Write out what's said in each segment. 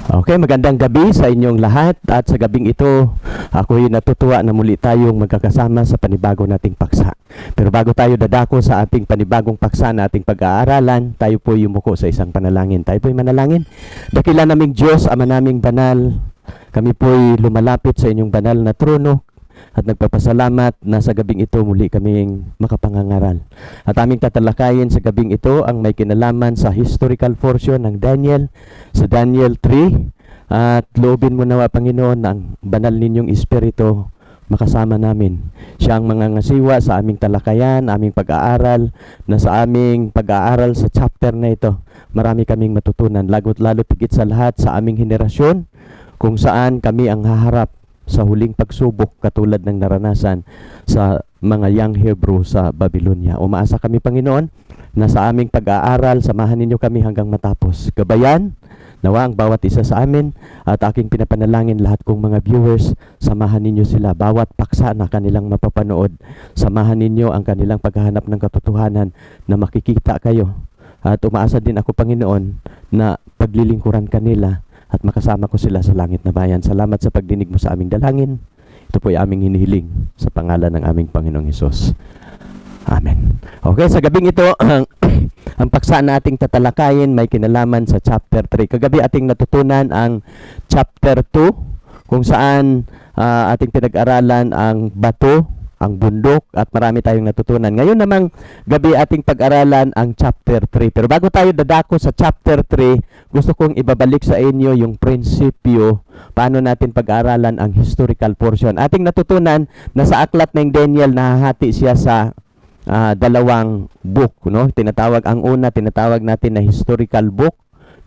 Okay, magandang gabi sa inyong lahat at sa gabing ito, ako'y natutuwa na muli tayong magkakasama sa panibago nating paksa. Pero bago tayo dadako sa ating panibagong paksa na ating pag-aaralan, tayo po yumuko sa isang panalangin. Tayo po'y manalangin. Dakila naming Diyos, Ama naming banal, kami po'y lumalapit sa inyong banal na trono at nagpapasalamat na sa gabing ito muli kaming makapangangaral. At aming tatalakayin sa gabing ito ang may kinalaman sa historical portion ng Daniel, sa Daniel 3. At loobin mo nawa, Panginoon, ang banal ninyong Espiritu makasama namin. Siya ang mangangasiwa sa aming talakayan, aming pag-aaral, na sa aming pag-aaral sa chapter na ito, marami kaming matutunan. Lalo tigit sa lahat sa aming henerasyon, kung saan kami ang haharap sa huling pagsubok katulad ng naranasan sa mga young Hebrew sa Babylonia. Umaasa kami, Panginoon, na sa aming pag-aaral, samahan ninyo kami hanggang matapos. Gabayan, nawa ang bawat isa sa amin at aking pinapanalangin lahat kong mga viewers, samahan ninyo sila. Bawat paksa na kanilang mapapanood, samahan ninyo ang kanilang paghahanap ng katotohanan na makikita kayo. At umaasa din ako, Panginoon, na paglilingkuran kanila at makasama ko sila sa langit na bayan. Salamat sa pagdinig mo sa aming dalangin. Ito po ay aming hinihiling sa pangalan ng aming Panginoong Hesus. Amen. Okay, sa gabing ito, ang paksa na ating tatalakayin may kinalaman sa chapter 3. Kagabi ating natutunan ang chapter 2, kung saan ating pinag-aralan ang bato, ang bundok, at marami tayong natutunan. Ngayon namang gabi ating pag-aralan ang chapter 3. Pero bago tayo dadako sa chapter 3, gusto kong ibabalik sa inyo yung prinsipyo paano natin pag-aralan ang historical portion. Ating natutunan na sa aklat ng Daniel, nahahati siya sa dalawang book, no? Tinatawag ang una, tinatawag natin na historical book,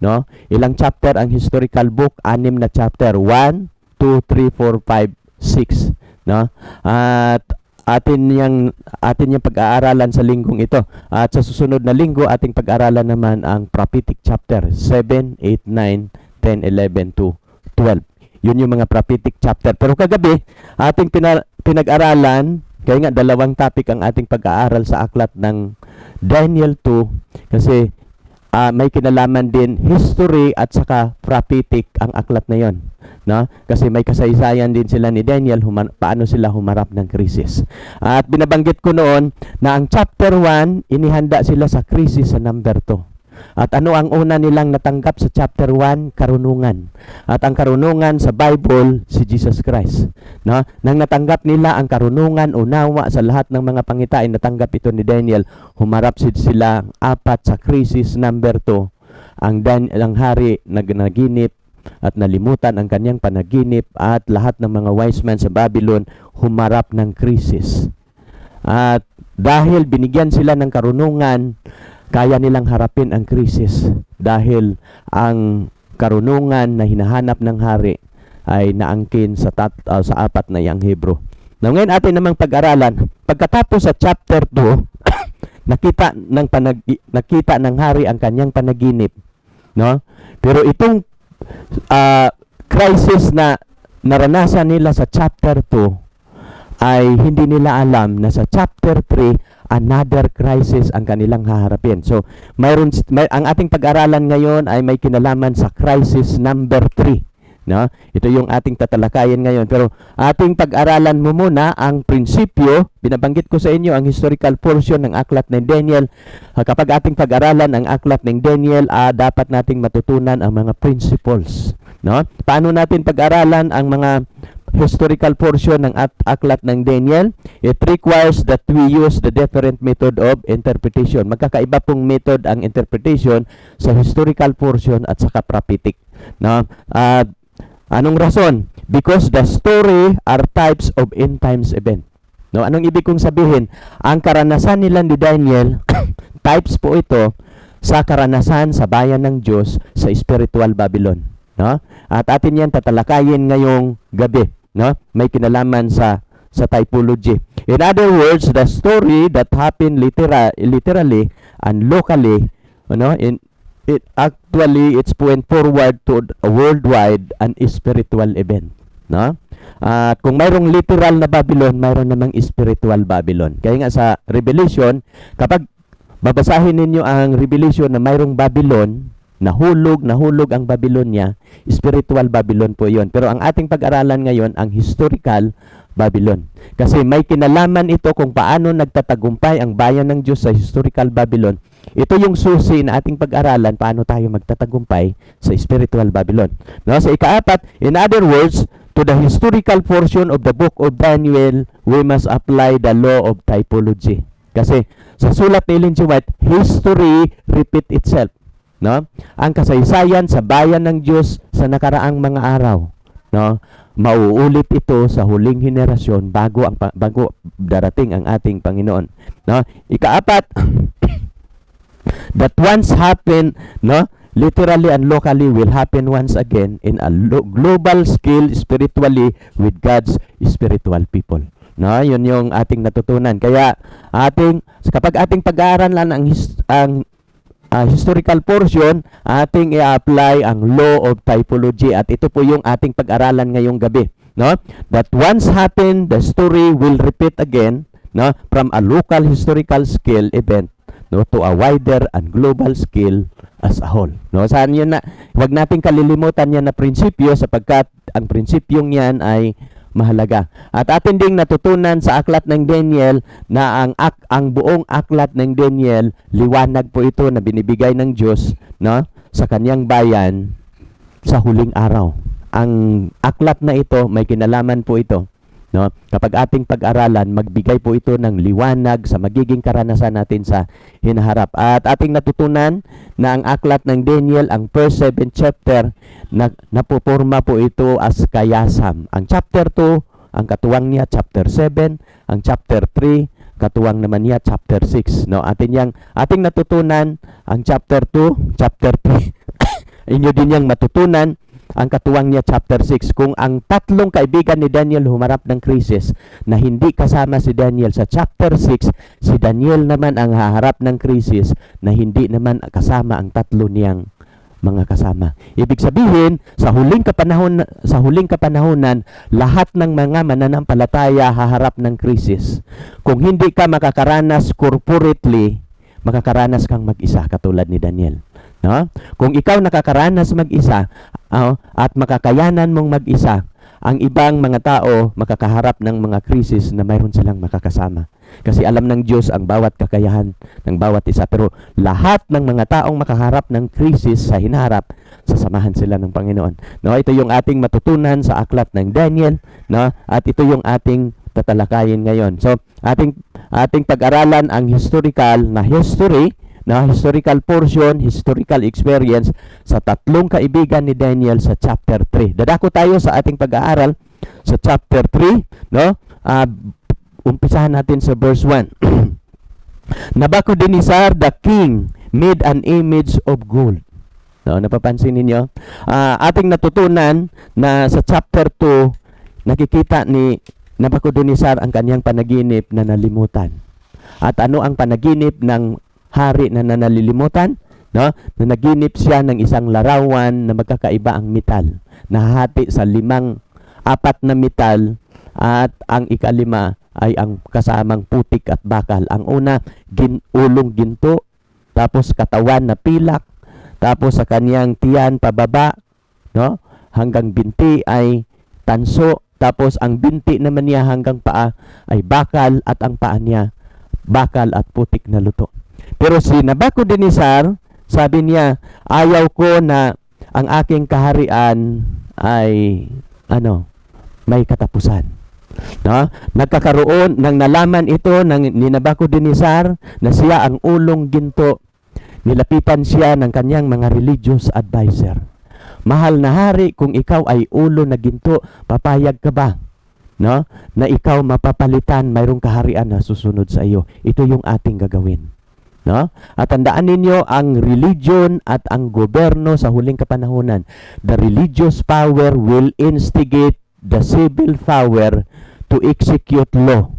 no? Ilang chapter ang historical book? 6 na chapter. 1, 2, 3, 4, 5, 6, no? At atin yung pag-aaralan sa linggong ito. At sa susunod na linggo, ating pag-aaralan naman ang prophetic chapter 7, 8, 9, 10, 11 to 12. Yun yung mga prophetic chapter. Pero kagabi, ating pinag-aralan, kaya nga dalawang topic ang ating pag-aaral sa aklat ng Daniel 2, kasi may kinalaman din history at saka prophetic ang aklat na yon, no? Kasi may kasaysayan din sila ni Daniel paano sila humarap ng krisis. At binabanggit ko noon na ang chapter 1 inihanda sila sa krisis sa number 2. At ano ang una nilang natanggap sa chapter 1? Karunungan. At ang karunungan sa Bible, si Jesus Christ, no? Nang natanggap nila ang karunungan, unawa sa lahat ng mga pangitain, natanggap ito ni Daniel, humarap sila apat sa crisis number 2. Ang hari nagnaginip at nalimutan ang kanyang panaginip, at lahat ng mga wise men sa Babylon humarap ng krisis. At dahil binigyan sila ng karunungan, kaya nilang harapin ang krisis dahil ang karunungan na hinahanap ng hari ay naangkin sa apat na yang Hebrew. Now, ngayon atin namang pag-aralan, pagkatapos sa chapter 2, nakita ng hari ang kanyang panaginip, no? Pero itong crisis na naranasan nila sa chapter 2 ay hindi nila alam na sa chapter 3 another crisis ang kanilang haharapin. So, ang ating pag-aralan ngayon ay may kinalaman sa crisis number 3. No? Ito yung ating tatalakayin ngayon. Pero ating pag-aralan mo muna ang prinsipyo. Binabanggit ko sa inyo ang historical portion ng aklat ng Daniel. Kapag ating pag-aralan ang aklat ng Daniel, dapat nating matutunan ang mga principles. No? Paano natin pag-aralan ang mga historical portion ng aklat ng Daniel? It requires that we use the different method of interpretation. Magkakaiba pong method ang interpretation sa historical portion at saka prophetic. No? Anong rason? Because the story are types of end times event. No? Anong ibig kong sabihin? Ang karanasan nila ni Daniel, types po ito sa karanasan sa bayan ng Diyos sa spiritual Babylon. No? At atin yan tatalakayin ngayong gabi. No? May kinalaman sa typology. In other words, the story that happened literally and locally, it's point forward to a worldwide and spiritual event. No? Kung mayroong literal na Babylon, mayroon namang spiritual Babylon. Kaya nga sa Revelation, kapag babasahin ninyo ang Revelation na mayroong Babylon, nahulog ang Babylonia, spiritual Babylon po yon. Pero ang ating pag-aralan ngayon, ang historical Babylon. Kasi may kinalaman ito kung paano nagtatagumpay ang bayan ng Diyos sa historical Babylon. Ito yung susi na ating pag-aralan, paano tayo magtatagumpay sa spiritual Babylon. No? Sa ikaapat, in other words, to the historical portion of the book of Daniel, we must apply the law of typology. Kasi sa sulat ni Ellen G. White, history repeat itself. No? Ang kasaysayan sa bayan ng Diyos sa nakaraang mga araw, no? Mauulit ito sa huling henerasyon bago darating ang ating Panginoon. No? Ikaapat, that once happened, no, literally and locally will happen once again in a global scale spiritually with God's spiritual people. No, yun yung ating natutunan. Kaya kapag ating pag-aaralan ang historical portion, ating i-apply ang law of typology, at ito po yung ating pag-aralan ngayong gabi, no? That once happened, the story will repeat again, no, from a local historical scale event, no, to a wider and global scale as a whole. No, saan yun na, wag nating kalilimutan yan na prinsipyo, sapagkat ang prinsipyong yan ay mahalaga. At atin ding natutunan sa aklat ng Daniel na ang buong aklat ng Daniel, liwanag po ito na binibigay ng Diyos, no, sa kanyang bayan sa huling araw. Ang aklat na ito, may kinalaman po ito, no? Kapag ating pag-aralan, magbigay po ito ng liwanag sa magiging karanasan natin sa hinaharap. At ating natutunan na ang aklat ng Daniel, ang first 7 chapter, napoporma po ito as kayasam. Ang chapter 2, ang katuwang niya chapter 7, ang chapter 3, katuwang naman niya chapter 6. No, ating natutunan ang chapter 2, chapter 3. Inyo din yang matutunan ang katuwang niya chapter 6. Kung ang tatlong kaibigan ni Daniel humarap ng krisis na hindi kasama si Daniel sa chapter 6, si Daniel naman ang haharap ng krisis na hindi naman kasama ang tatlo niyang mga kasama. Ibig sabihin, sa huling kapanahonan, lahat ng mga mananampalataya haharap ng krisis. Kung hindi ka makakaranas corporately, makakaranas kang mag-isa katulad ni Daniel. No? Kung ikaw nakakaranas mag-isa at makakayanan mong mag-isa, ang ibang mga tao makakaharap ng mga krisis na mayroon silang makakasama. Kasi alam ng Diyos ang bawat kakayahan ng bawat isa. Pero lahat ng mga taong makaharap ng krisis sa hinaharap, sasamahan sila ng Panginoon. No, ito yung ating matutunan sa aklat ng Daniel, no? At ito yung ating tatalakayin ngayon. So, ating pag-aralan ang historical na history, na historical portion, historical experience sa tatlong kaibigan ni Daniel sa chapter 3. Dadako tayo sa ating pag-aaral sa chapter 3, no? Umpisahan natin sa verse 1. Nabucodonosor the king made an image of gold. No, napapansin ninyo? Ating natutunan na sa chapter 2, nakikita ni Nabucodonosor ang kanyang panaginip na nalimutan. At ano ang panaginip ng hari na nalilimutan? No? Na naginip siya ng isang larawan na magkakaiba ang metal. Nahati sa 4 na metal, at ang ikalima ay ang kasamang putik at bakal. Ang una, ulong ginto, tapos katawan na pilak, tapos sa kanyang tiyan pababa, no? Hanggang binti ay tanso, tapos ang binti naman niya hanggang paa ay bakal, at ang paa niya bakal at putik na luto. Pero si Nabucodonosor, sabi niya, ayaw ko na ang aking kaharian ay may katapusan. No? Nagkakaroon ng nalaman ito ni Nabucodonosor na siya ang ulong ginto. Nilapitan siya ng kanyang mga religious advisor. Mahal na hari, kung ikaw ay ulo na ginto, papayag ka ba? No? Na ikaw mapapalitan, mayroong kaharian na susunod sa iyo. Ito yung ating gagawin. No? At tandaan ninyo, ang religion at ang gobyerno sa huling kapanahunan, the religious power will instigate the civil power to execute law.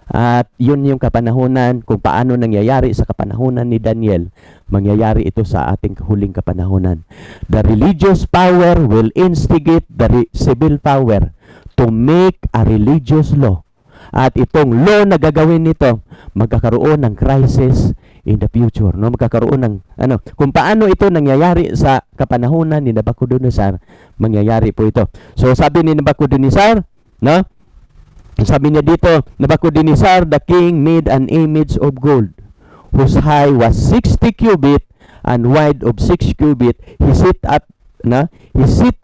At yun yung kapanahunan, kung paano nangyayari sa kapanahunan ni Daniel, mangyayari ito sa ating huling kapanahunan. The religious power will instigate the civil power to make a religious law. At itong law na gagawin nito, magkakaroon ng crisis in the future, no? Magkakaroon ng kung paano ito nangyayari sa kapanahunan ni Nabucodonosor, mangyayari po ito. So sabi ni Nabucodonosor, no? Sabi niya dito, Nabucodonosor the king made an image of gold whose high was 60 cubit and wide of 6 cubit. He set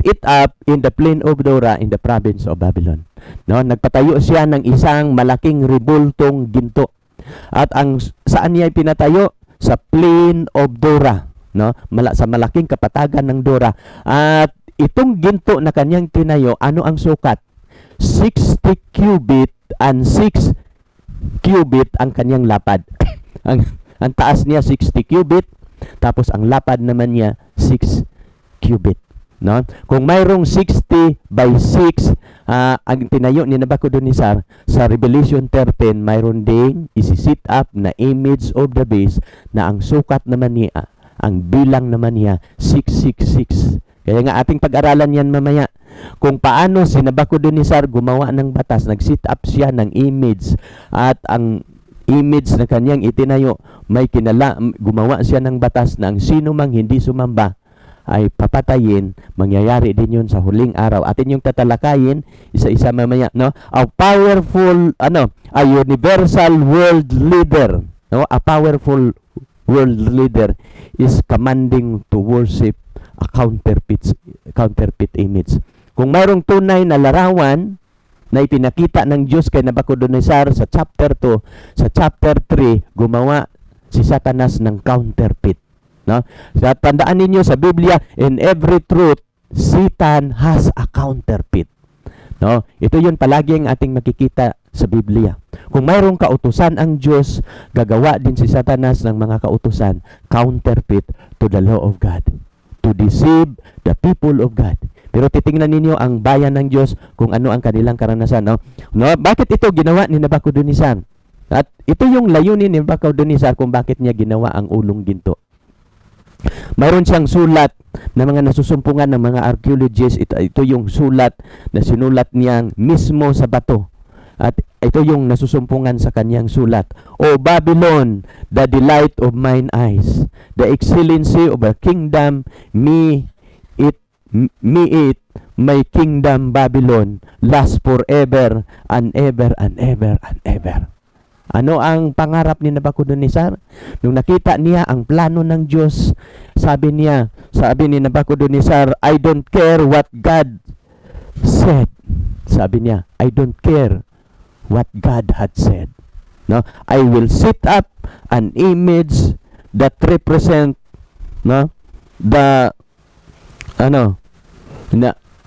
it up in the plain of Dura in the province of Babylon. No, nagpatayo siya ng isang malaking rebultong ginto. At saan niya pinatayo? Sa plain of Dura, no? Sa malaking kapatagan ng Dura. At itong ginto na kanyang tinayo, ano ang sukat? 60 cubit and 6 cubit ang kanyang lapad. ang taas niya 60 cubit, tapos ang lapad naman niya 6 cubit. No? Kung mayroong 60 by 6 ang tinayo ni Nabucodonosor sa Revelation 13, mayroon ding isi-sit up na image of the beast na ang sukat naman niya, ang bilang naman niya 666. Kaya nga ating pag-aralan yan mamaya kung paano si Nabucodonosor gumawa ng batas, nag-sit up siya ng image, at ang image na kanyang itinayo may gumawa siya ng batas na ang sino mang hindi sumamba ay papatayin. Mangyayari din yun sa huling araw. Atin yung tatalakayin isa-isa mamaya, no? A powerful a universal world leader, no? A powerful world leader is commanding to worship a counterfeit image. Kung mayroong tunay na larawan na ipinakita ng Diyos kay Nabucodonosor sa chapter 2, sa chapter 3, gumawa si Satanas ng counterfeit. No? So, tandaan ninyo sa Biblia, in every truth, Satan has a counterfeit. No? Ito yun palagi ang ating makikita sa Biblia. Kung mayroong kautusan ang Diyos, gagawa din si Satanas ng mga kautusan, counterfeit to the law of God, to deceive the people of God. Pero titingnan ninyo ang bayan ng Diyos kung ano ang kanilang karanasan. No? Bakit ito ginawa ni Nabucodonosor? At ito yung layunin ni Nabucodonosor kung bakit niya ginawa ang ulong ginto. Mayroon siyang sulat na mga nasusumpungan ng mga archaeologists. Ito yung sulat na sinulat niyang mismo sa bato. At ito yung nasusumpungan sa kanyang sulat. O Babylon, the delight of mine eyes, the excellency of a kingdom, me it, my kingdom Babylon, last forever and ever and ever and ever. Ano ang pangarap ni Nabucodonosor? Nung nakita niya ang plano ng Diyos, sabi ni Nabucodonosor, I don't care what God said. Sabi niya, I don't care what God had said. No? I will set up an image that represent the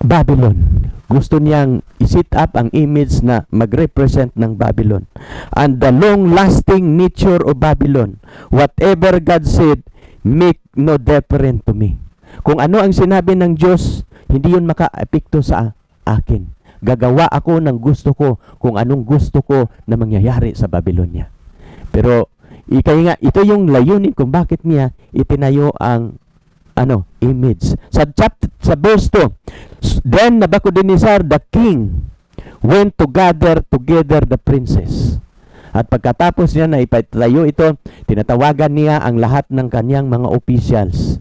Babylon. Gusto niyang i-set up ang image na mag-represent ng Babylon. And the long-lasting nature of Babylon, whatever God said, make no difference to me. Kung ano ang sinabi ng Diyos, hindi yun maka-epekto sa akin. Gagawa ako ng gusto ko kung anong gusto ko na mangyayari sa Babylonia. Pero nga, ito yung layunin kung bakit niya itinayo ang image. Sa verse 2, then Nabucodonosor the king went to gather together the princes. At pagkatapos niya na ipatayo ito, tinatawagan niya ang lahat ng kanyang mga officials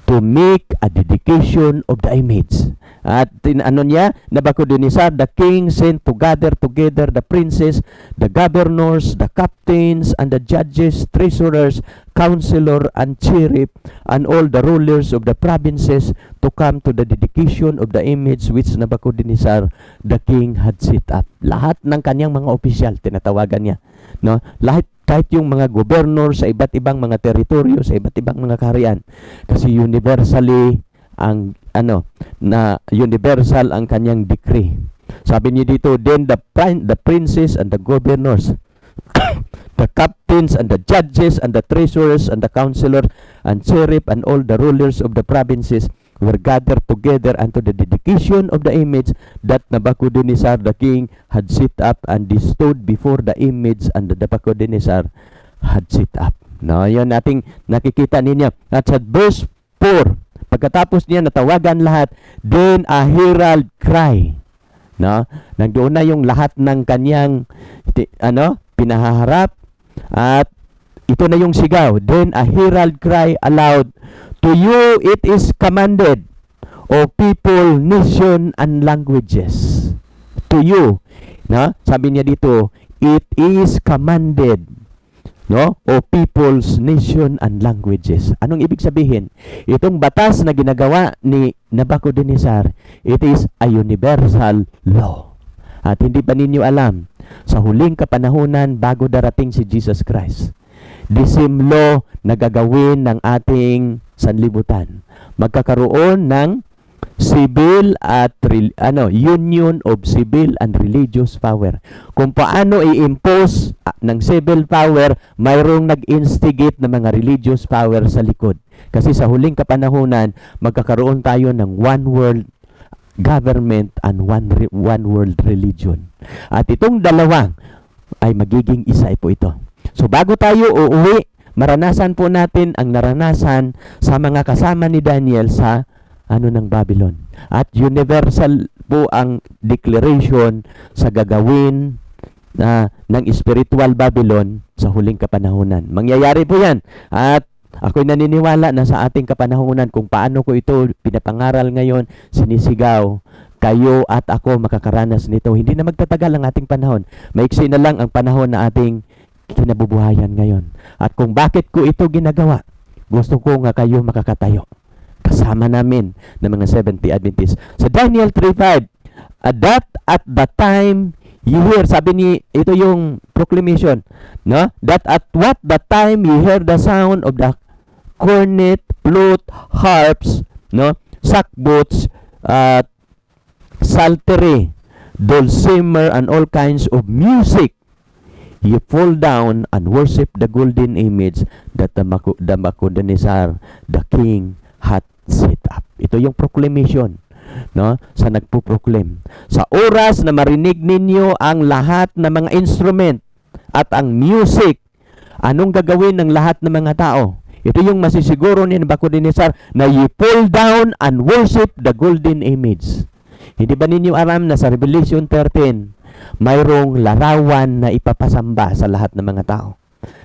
to make a dedication of the image. At Nabucodonosor the king sent to gather together the princes, the governors, the captains, and the judges, treasurers, counselor, and cherub, and all the rulers of the provinces to come to the dedication of the image which Nabucodonosor the king had set up. Lahat ng kanyang mga opisyal, tinatawagan niya. No? Kahit yung mga gobernur sa iba't ibang mga teritoryo, sa iba't ibang mga kaharian. Kasi universally, universal ang kanyang decree. Sabi niya dito, then the princes and the governors, the captains and the judges and the treasurers and the counselors and cherub and all the rulers of the provinces were gathered together unto the dedication of the image that Nabucodonosor the king had set up, and they stood before the image and the Nabucodonosor had set up. No, yun nating nakikita ninyo. At sa verse 4, pagkatapos niya natawagan lahat, then a herald cry. No? Nagdoon na yung lahat ng kanyang pinahaharap, at ito na yung sigaw. Then a herald cry aloud, "To you it is commanded, O people, nation, and languages." To you. No? Sabi niya dito, it is commanded, no? O peoples, nation, and languages. Anong ibig sabihin? Itong batas na ginagawa ni Nabucodonosor, it is a universal law. At hindi ba ninyo alam, sa huling kapanahunan bago darating si Jesus Christ, the same law na gagawin ng ating sanlibutan. Magkakaroon ng civil at union of civil and religious power. Kung paano i-impose ng civil power, mayroong nag-instigate ng mga religious power sa likod. Kasi sa huling kapanahunan, magkakaroon tayo ng one world government and one world religion. At itong dalawa ay magiging isa po ito. So bago tayo uuwi, maranasan po natin ang naranasan sa mga kasama ni Daniel sa ng Babylon. At universal po ang declaration sa gagawin ng spiritual Babylon sa huling kapanahunan. Mangyayari po yan. At ako'y naniniwala na sa ating kapanahunan kung paano ko ito pinapangaral ngayon, sinisigaw, kayo at ako makakaranas nito. Hindi na magtatagal ang ating panahon. Maiksi na lang ang panahon na ating kinabubuhayan ngayon. At kung bakit ko ito ginagawa, gusto ko nga kayo makakatayo kasama namin ng mga 70 Adventists. Sa Daniel 3:5, that at the time you hear, sabi ni, ito yung proclamation, no? That at what the time you hear the sound of the cornet, flute, harps, no? Sackbuts, psaltery, dulcimer, and all kinds of music, you fall down and worship the golden image that Nabucodonosor, the king, had set up. Ito yung proclamation, no? Sa nagpo-proclaim. Sa oras na marinig ninyo ang lahat ng mga instrument at ang music, anong gagawin ng lahat ng mga tao? Ito yung masisiguro ni Nabucodonosor na you fall down and worship the golden image. Hindi ba ninyo alam na sa Revelation 13, mayroong larawan na ipapasamba sa lahat ng mga tao?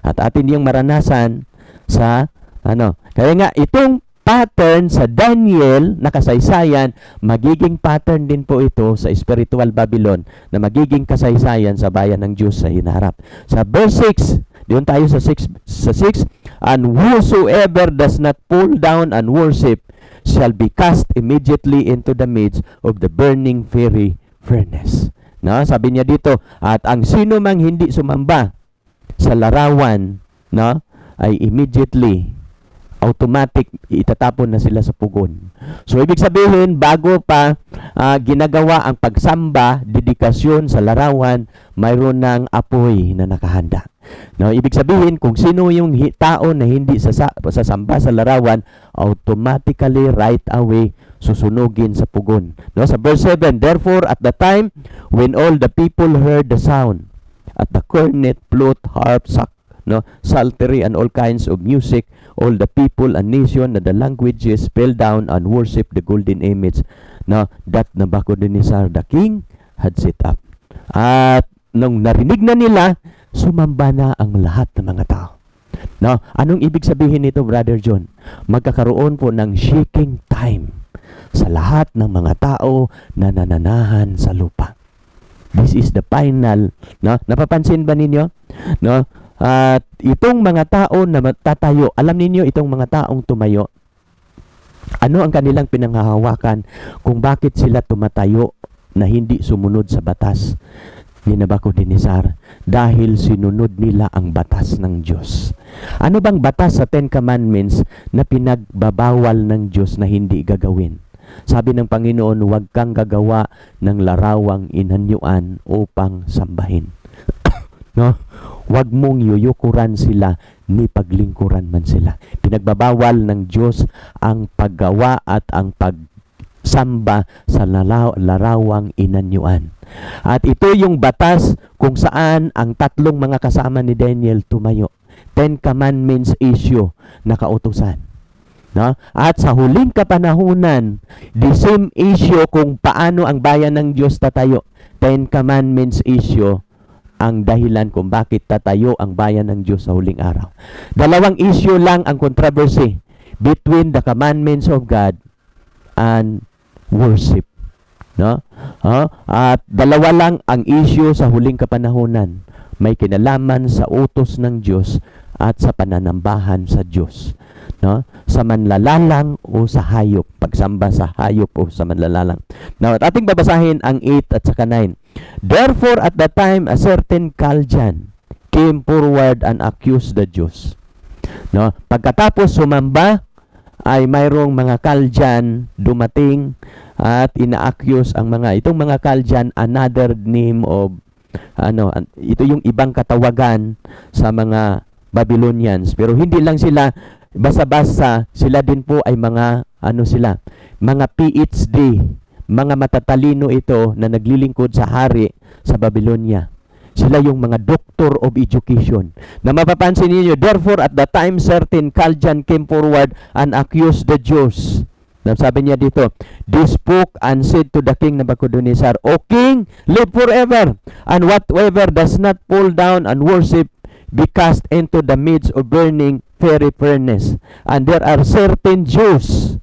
At atin yung maranasan sa Kaya nga itong pattern sa Daniel na kasaysayan, magiging pattern din po ito sa spiritual Babylon na magiging kasaysayan sa bayan ng Diyos sa hinaharap. Sa verse 6, diyon tayo sa 6, and whosoever does not fall down and worship shall be cast immediately into the midst of the burning fiery furnace. No, sabi niya dito, at ang sino mang hindi sumamba sa larawan, no, ay immediately automatic itatapon na sila sa pugon. So ibig sabihin, bago pa ginagawa ang pagsamba, dedikasyon sa larawan, mayroon ng apoy na nakahanda. No, ibig sabihin, kung sino yung tao na hindi sasamba sa larawan, automatically right away susunugin sa pugon. No, sa verse 7, therefore at the time when all the people heard the sound at the cornet, flute, harp, psaltery, and all kinds of music, all the people and nation and the languages fell down and worship the golden image that Nabucodonosor the king had set up. At nung narinig na nila, sumamba na ang lahat ng mga tao. Now, anong ibig sabihin nito, Brother John? Magkakaroon po ng shaking time sa lahat ng mga tao na nananahan sa lupa. This is the final, napapansin ba ninyo? No? At itong mga tao na tatayo, alam ninyo itong mga taong tumayo, ano ang kanilang pinanghahawakan kung bakit sila tumatayo na hindi sumunod sa batas ni Nabucodonosor? Dahil sinunod nila ang batas ng Diyos. Ano bang batas sa Ten Commandments na pinagbabawal ng Diyos na hindi gagawin? Sabi ng Panginoon, huwag kang gagawa ng larawang inanyuan upang sambahin. No? Huwag mong yuyukuran sila ni paglingkuran man sila. Pinagbabawal ng Diyos ang paggawa at ang pagsamba sa larawang inanyuan. At ito yung batas kung saan ang tatlong mga kasama ni Daniel tumayo. Ten Commandments issue na kautusan. No? At sa huling kapanahunan, the same issue kung paano ang bayan ng Diyos tatayo. Ten Commandments issue ang dahilan kung bakit tatayo ang bayan ng Diyos sa huling araw. Dalawang issue lang ang controversy between the commandments of God and worship. No? At dalawa lang ang issue sa huling kapanahunan. May kinalaman sa utos ng Diyos at sa pananambahan sa Diyos. No? Sa manlalalang o sa hayop. Pagsamba sa hayop o sa manlalalang. Now, at ating babasahin ang 8 at saka 9. Therefore, at that time, a certain Chaldean came forward and accused the Jews. No? Pagkatapos sumamba, ay mayroong mga Chaldean dumating at ina-accuse ang itong mga Chaldean, another name of, ito yung ibang katawagan sa mga Babylonians. Pero hindi lang sila basa-basa, sila din po ay mga mga PhD, mga matatalino ito na naglilingkod sa hari sa Babylonia. Sila yung mga doctor of education. Na mapapansin niyo, therefore at the time certain Chaldean came forward and accused the Jews. Sabi niya dito, they spoke and said to the king Nebuchadnezzar, O king, live forever, and whatsoever does not fall down and worship be cast into the midst of burning fiery furnace. And there are certain Jews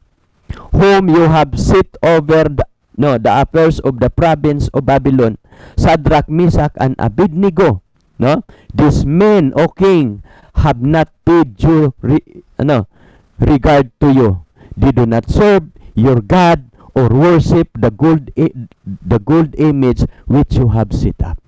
whom you have set over the affairs of the province of Babylon, Shadrach, Meshach, and Abednego. No? These men, O king, have not paid you regard to you. They do not serve your God or worship the gold image which you have set up.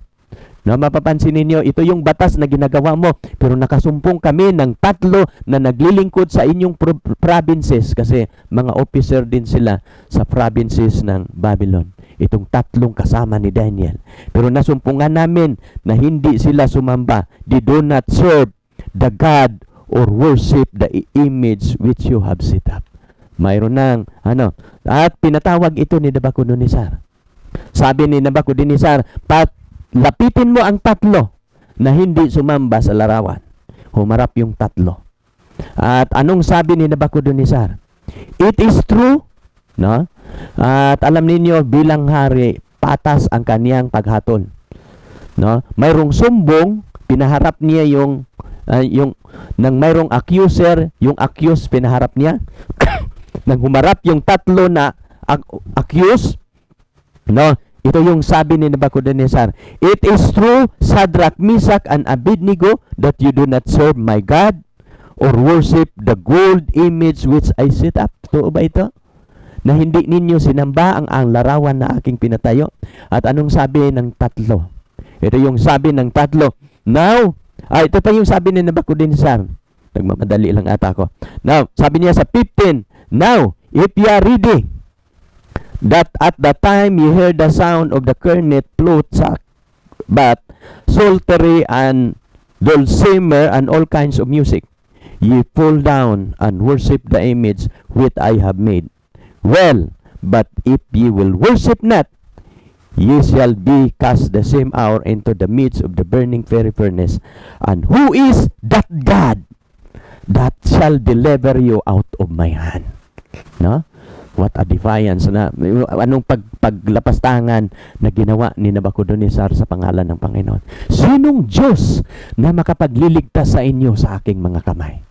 No, mapapansin ninyo, ito yung batas na ginagawa mo, pero nakasumpong kami ng 3 na naglilingkod sa inyong provinces kasi mga officer din sila sa provinces ng Babylon. Itong 3 kasama ni Daniel. Pero nasumpungan namin na hindi sila sumamba. They do not serve the God or worship the image which you have set up. Mayroon ng at pinatawag ito ni Nebuchadnezzar. Sabi ni Nebuchadnezzar, lapitin mo ang 3 na hindi sumamba sa larawan. Humarap yung 3. At anong sabi ni Nebuchadnezzar? It is true, no? At alam ninyo, bilang hari, patas ang kaniyang paghatol. No? Mayroong sumbong, pinaharap niya yung nang mayroong accuser, yung accused pinaharap niya. Nang humarap yung 3 na accused, no? Ito yung sabi ni Nebuchadnezzar, It is true, Shadrach, Meshach, and Abednego, that you do not serve my God or worship the gold image which I set up. Totoo ba ito? Na hindi ninyo sinamba ang larawan na aking pinatayo. At anong sabi ng 3? Ito yung sabi ng 3. Now, ito pa yung sabi ni Nebuchadnezzar. Nagmamadali lang ata ako. Now, sabi niya sa 15, Now, if you are ready, that at the time you hear the sound of the cornet, flute, but psaltery and dulcimer and all kinds of music, ye fall down and worship the image which I have made. Well, but if ye will worship not, ye shall be cast the same hour into the midst of the burning fiery furnace. And who is that God that shall deliver you out of my hand? No? What a defiance na anong paglapastangan na ginawa ni Nebuchadnezzar sa pangalan ng Panginoon. Sinong Diyos na makapagliligtas sa inyo sa aking mga kamay?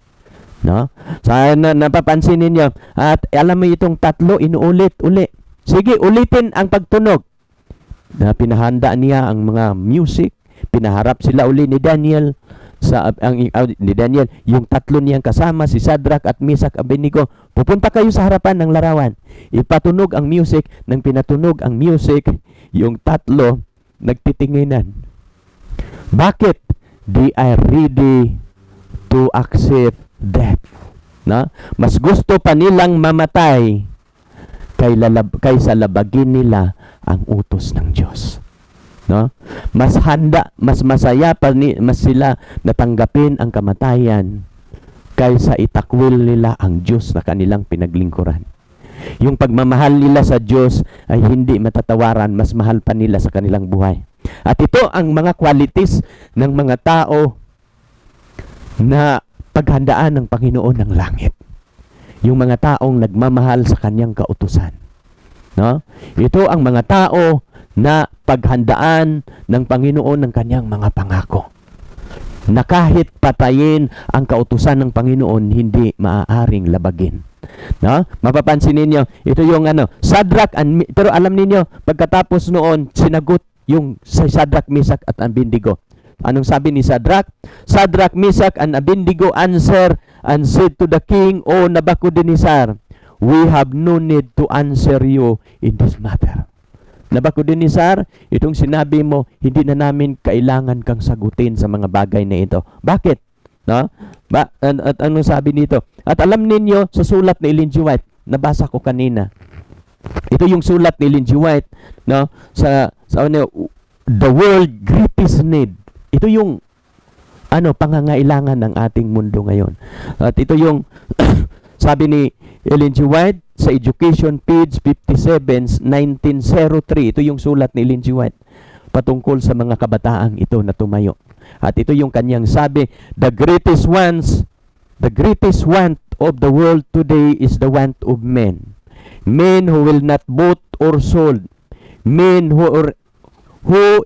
No? Sana napapansin ninyo at alam mo itong 3 inuulit-uli. Sige, ulitin ang pagtunog. Na pinahanda niya ang mga music, pinaharap sila uli ni Daniel ni Daniel, yung 3 niyang kasama, si Shadrach at Meshach, Abednego, pupunta kayo sa harapan ng larawan. Ipatunog ang music. Nang pinatunog ang music, yung 3 nagtitinginan. Bakit? They are ready to accept death. No? Mas gusto pa nilang mamatay kaysa labagin nila ang utos ng Diyos. No? Mas handa, mas masaya mas sila natanggapin ang kamatayan kaysa itakwil nila ang Diyos na kanilang pinaglingkuran. Yung pagmamahal nila sa Diyos ay hindi matatawaran, mas mahal pa nila sa kanilang buhay. At ito ang mga qualities ng mga tao na paghandaan ng Panginoon ng langit. Yung mga taong nagmamahal sa kanyang kautusan. No? Ito ang mga tao na paghandaan ng Panginoon ng kanyang mga pangako. Na kahit patayin ang kautusan ng Panginoon, hindi maaaring labagin. No? Mapapansin ninyo, ito yung Shadrach pero alam ninyo, pagkatapos noon, sinagot yung sa Shadrach, Meshach at Abednego. Anong sabi ni Shadrach? Shadrach, Meshach, and Abednego answer and said to the king, O Nebuchadnezzar, we have no need to answer you in this matter. Nebuchadnezzar, itong sinabi mo, hindi na namin kailangan kang sagutin sa mga bagay na ito. Bakit? No? At anong sabi nito? At alam ninyo sa sulat ni Ellen G. White, nabasa ko kanina. Ito yung sulat ni Ellen G. White, no? Sa the world greatest need. Ito yung pangangailangan ng ating mundo ngayon. At ito yung sabi ni Ellen G. White sa Education page 57, 1903. Ito yung sulat ni Ellen G. White patungkol sa mga kabataang ito na tumayo. At ito yung kanyang sabi, the greatest want of the world today is the want of men. Men who will not bought or sold. Men who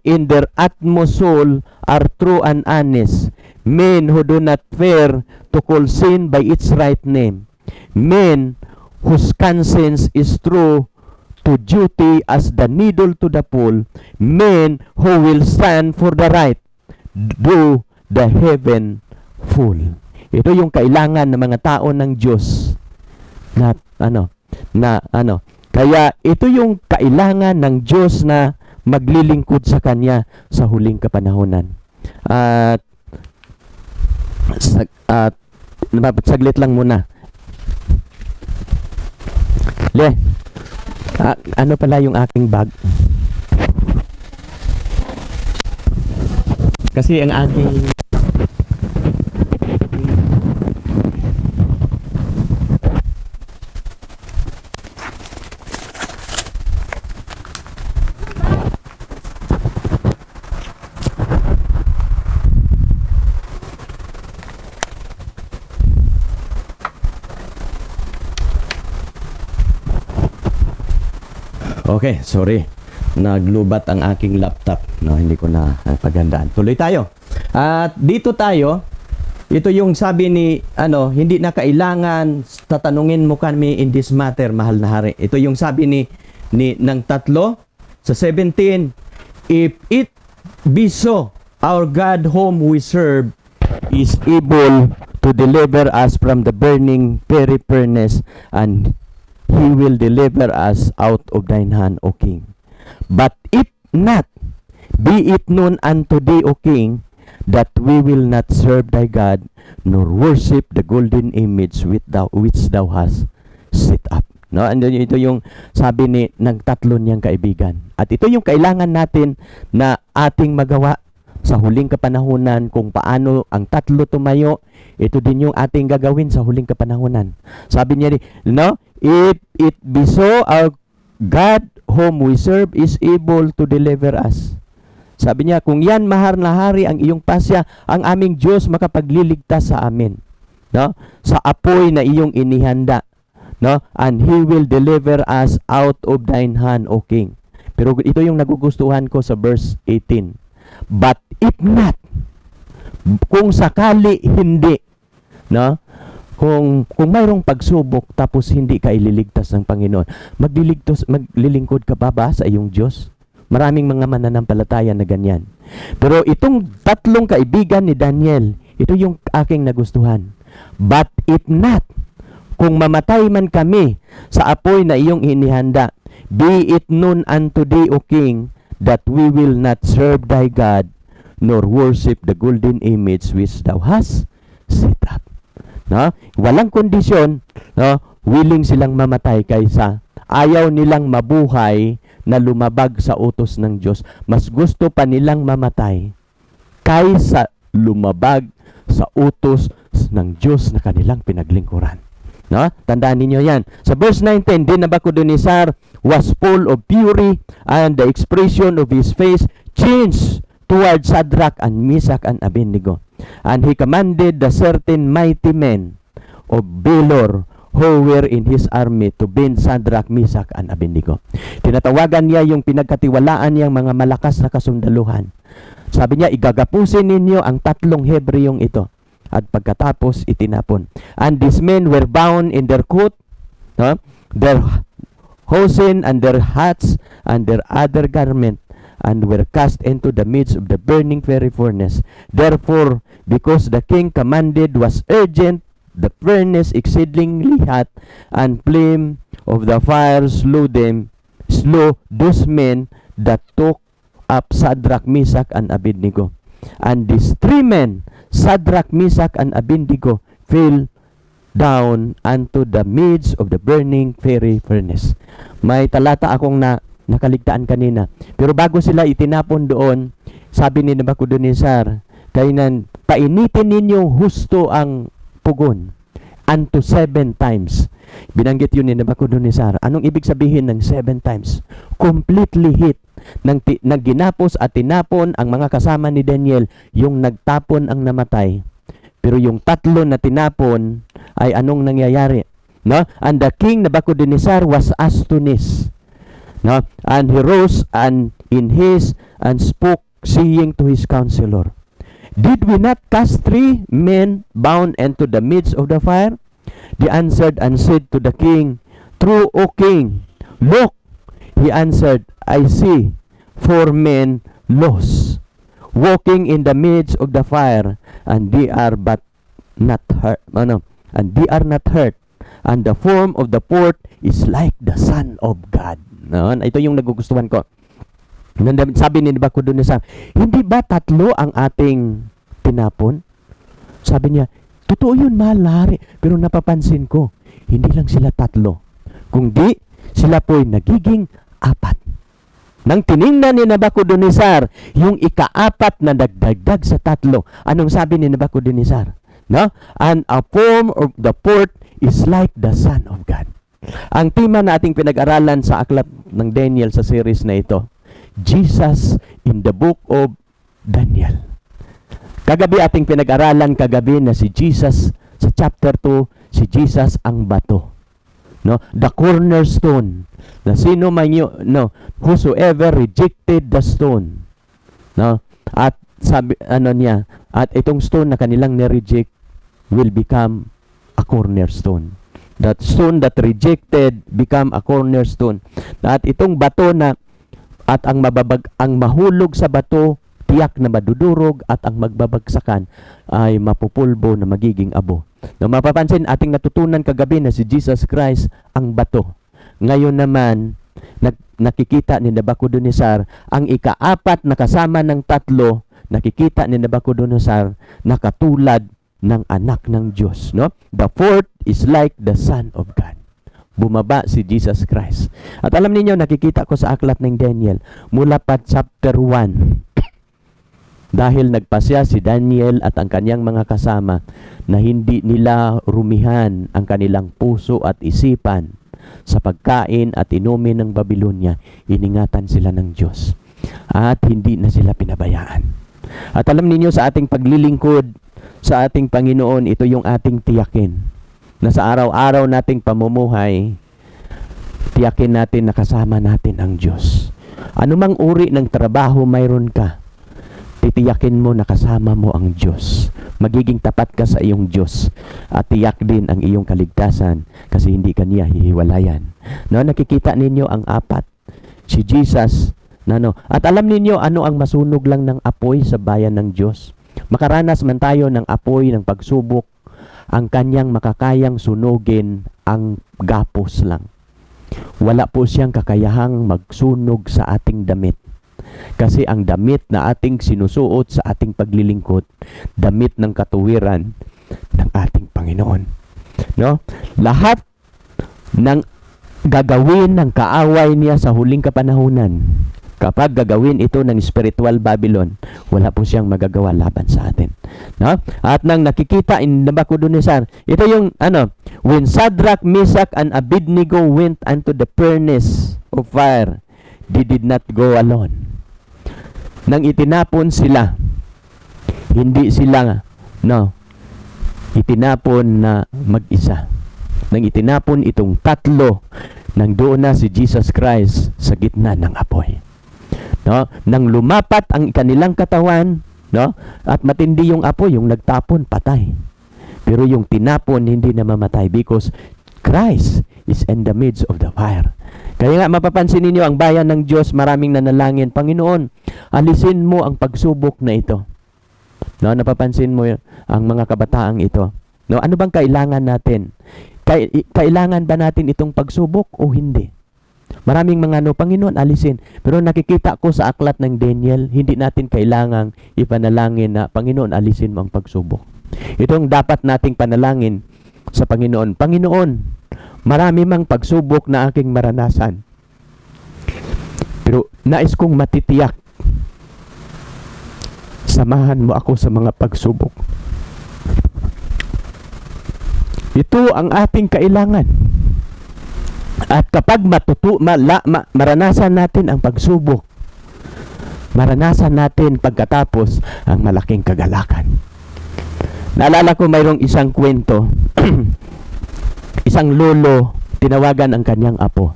in their utmost soul are true and honest. Men who do not fear to call sin by its right name. Men whose conscience is true to duty as the needle to the pole. Men who will stand for the right, do the heaven full. Ito yung kailangan ng mga tao ng Diyos Kaya ito yung kailangan ng Diyos na maglilingkod sa Kanya sa huling kapanahunan. At saglit lang muna. Ano pala yung aking bag? Kasi ang aking Okay, sorry. Naglubat ang aking laptop. No, hindi ko na paghandaan. Tuloy tayo. At dito tayo, ito yung sabi ni, hindi na kailangan tatanungin mo kami in this matter, mahal na hari. Ito yung sabi ng tatlo sa 17, if it be so, our God whom we serve is able to deliver us from the burning fiery furnace, and He will deliver us out of thine hand, O King. But if not, be it known unto thee, O King, that we will not serve thy God, nor worship the golden image which thou hast set up. No? And ito yung sabi ng tatlo niyang kaibigan. At ito yung kailangan natin na ating magawa sa huling kapanahunan, kung paano ang tatlo tumayo. Ito din yung ating gagawin sa huling kapanahunan. Sabi niya, if it be so, our God whom we serve is able to deliver us. Sabi niya, kung yan mahal na hari ang iyong pasya, ang aming Diyos makapagliligtas sa amin. No? Sa apoy na iyong inihanda. No? And He will deliver us out of thine hand, O King. Pero ito yung nagugustuhan ko sa verse 18. But if not, kung sakali hindi, no? Kung mayroong pagsubok tapos hindi ka ililigtas ng Panginoon, maglilingkod ka ba sa iyong Diyos? Maraming mga mananampalataya na ganyan. Pero itong tatlong kaibigan ni Daniel, ito yung aking nagustuhan. But if not, kung mamatay man kami sa apoy na iyong inihanda, be it known unto thee, O King, that we will not serve thy God, nor worship the golden image which thou hast set up. No? Walang kondisyon, no? Willing silang mamatay kaysa ayaw nilang mabuhay na lumabag sa utos ng Diyos. Mas gusto pa nilang mamatay kaysa lumabag sa utos ng Diyos na kanilang pinaglingkuran. No? Tandaan ninyo yan. Sa verse 19, then Nebuchadnezzar was full of fury, and the expression of his face changed toward Shadrach and Meshach and Abednego. And he commanded the certain mighty men of valor who were in his army to bind Shadrach, Meshach, and Abednego. Tinatawagan niya yung pinagkatiwalaan niyang mga malakas na kasundaluhan. Sabi niya, igagapusin ninyo ang tatlong Hebreyong ito. At pagkatapos, itinapon. And these men were bound in their coat, no? Their hosen and their hats and their other garment, and were cast into the midst of the burning fiery furnace. Therefore, because the king commanded was urgent, the furnace exceedingly hot, and flame of the fire slew those men that took up Shadrach, Meshach, and Abednego. And these three men, Shadrach, Meshach, and Abednego, fell down unto the midst of the burning fiery furnace. May talata akong nakaligtaan kanina. Pero bago sila itinapon doon, sabi ni Nabucodonosor, kainan painitin ninyong husto ang pugon unto 7 times. Binanggit yun ni Nabucodonosor. Anong ibig sabihin ng 7 times? Completely hit. Nang ginapos at tinapon ang mga kasama ni Daniel, yung nagtapon ang namatay. Pero yung tatlo na tinapon ay anong nangyayari? No? And the king Nabucodonosor was astonished. No? And he rose and spoke, saying to his counselor, Did we not cast 3 men bound into the midst of the fire? They answered and said to the king, True, O king. Look, he answered, I see 4 men lost, walking in the midst of the fire, and they are but not hurt. And they are not hurt. And the form of the fourth is like the Son of God. No? Ito yung nagugustuhan ko. Sabi ni Nabucodonosor, hindi ba 3 ang ating tinapon? Sabi niya, totoo yun, mahal, pero napapansin ko, hindi lang sila 3. Kundi, sila po'y nagiging 4. Nang tiningnan ni Nabucodonosor, yung ika-4 na nagdagdag sa 3, anong sabi ni Nabucodonosor? No? And a form of the fourth is like the Son of God. Ang tema na ating pinag-aralan sa aklat ng Daniel sa series na ito, Jesus in the book of Daniel. Kagabi ating pinag-aralan na si Jesus sa chapter 2, si Jesus ang bato. No? The cornerstone. Na sino man whosoever rejected the stone. No? At sabi niya, at itong stone na kanilang ni-reject will become a cornerstone. That stone that rejected become a cornerstone. At itong bato na at ang mahulog sa bato tiyak na madudurog at ang magbabagsakan ay mapupulbo na magiging abo. Na mapapansin ating natutunan kagabi na si Jesus Christ ang bato. Ngayon naman nakikita ni Nabucodonosor ang ika-4 na kasama ng 3, nakikita ni Nabucodonosor na katulad ng anak ng Diyos, no? The fourth is like the Son of God. Bumaba si Jesus Christ. At alam niyo, nakikita ko sa aklat ng Daniel, mula pa chapter 1, dahil nagpasya si Daniel at ang kanyang mga kasama na hindi nila rumihan ang kanilang puso at isipan sa pagkain at inumin ng Babylonia, iningatan sila ng Diyos. At hindi na sila pinabayaan. At alam niyo, sa ating paglilingkod sa ating Panginoon, ito yung ating tiyakin. Na sa araw-araw nating pamumuhay, tiyakin natin na kasama natin ang Diyos. Anumang uri ng trabaho mayroon ka, titiyakin mo na kasama mo ang Diyos. Magiging tapat ka sa iyong Diyos at tiyak din ang iyong kaligtasan kasi hindi ka niya hihiwalayan. No, nakikita ninyo ang 4. Si Jesus, at alam ninyo ano ang masunog lang ng apoy sa bayan ng Diyos. Makaranas man tayo ng apoy ng pagsubok, ang kanyang makakayang sunugin ang gapos lang. Wala po siyang kakayahang magsunog sa ating damit. Kasi ang damit na ating sinusuot sa ating paglilingkod, damit ng katuwiran ng ating Panginoon. No? Lahat ng gagawin ng kaaway niya sa huling kapanahunan, kapag gagawin ito ng spiritual Babylon, wala po siyang magagawa laban sa atin. No? At nang nakikita in Nabucodonosor, ito yung when Shadrach, Meshach, and Abednego went unto the furnace of fire, they did not go alone. Nang itinapon sila, hindi sila itinapon na mag-isa. nang itinapon itong tatlo, nang doon na si Jesus Christ sa gitna ng apoy. No? Nang lumapat ang kanilang katawan, no? At matindi yung apoy, yung nagtapon, patay. Pero yung tinapon, hindi na mamatay because Christ is in the midst of the fire. Kaya nga mapapansin ninyo, ang bayan ng Diyos, maraming nanalangin, Panginoon, alisin mo ang pagsubok na ito. No, napapansin mo ang mga kabataang ito. No, ano bang kailangan natin? Kailangan ba natin itong pagsubok o hindi? Maraming mga Panginoon, alisin. Pero nakikita ko sa aklat ng Daniel, hindi natin kailangang ipanalangin na, Panginoon, alisin mo ang pagsubok. Itong dapat nating panalangin sa Panginoon. Panginoon, marami mang pagsubok na aking maranasan. Pero nais kong matitiyak, samahan mo ako sa mga pagsubok. Ito ang ating kailangan. At kapag maranasan natin ang pagsubok, maranasan natin pagkatapos ang malaking kagalakan. Naalala ko mayroong isang kwento. Isang lolo, tinawagan ang kanyang apo.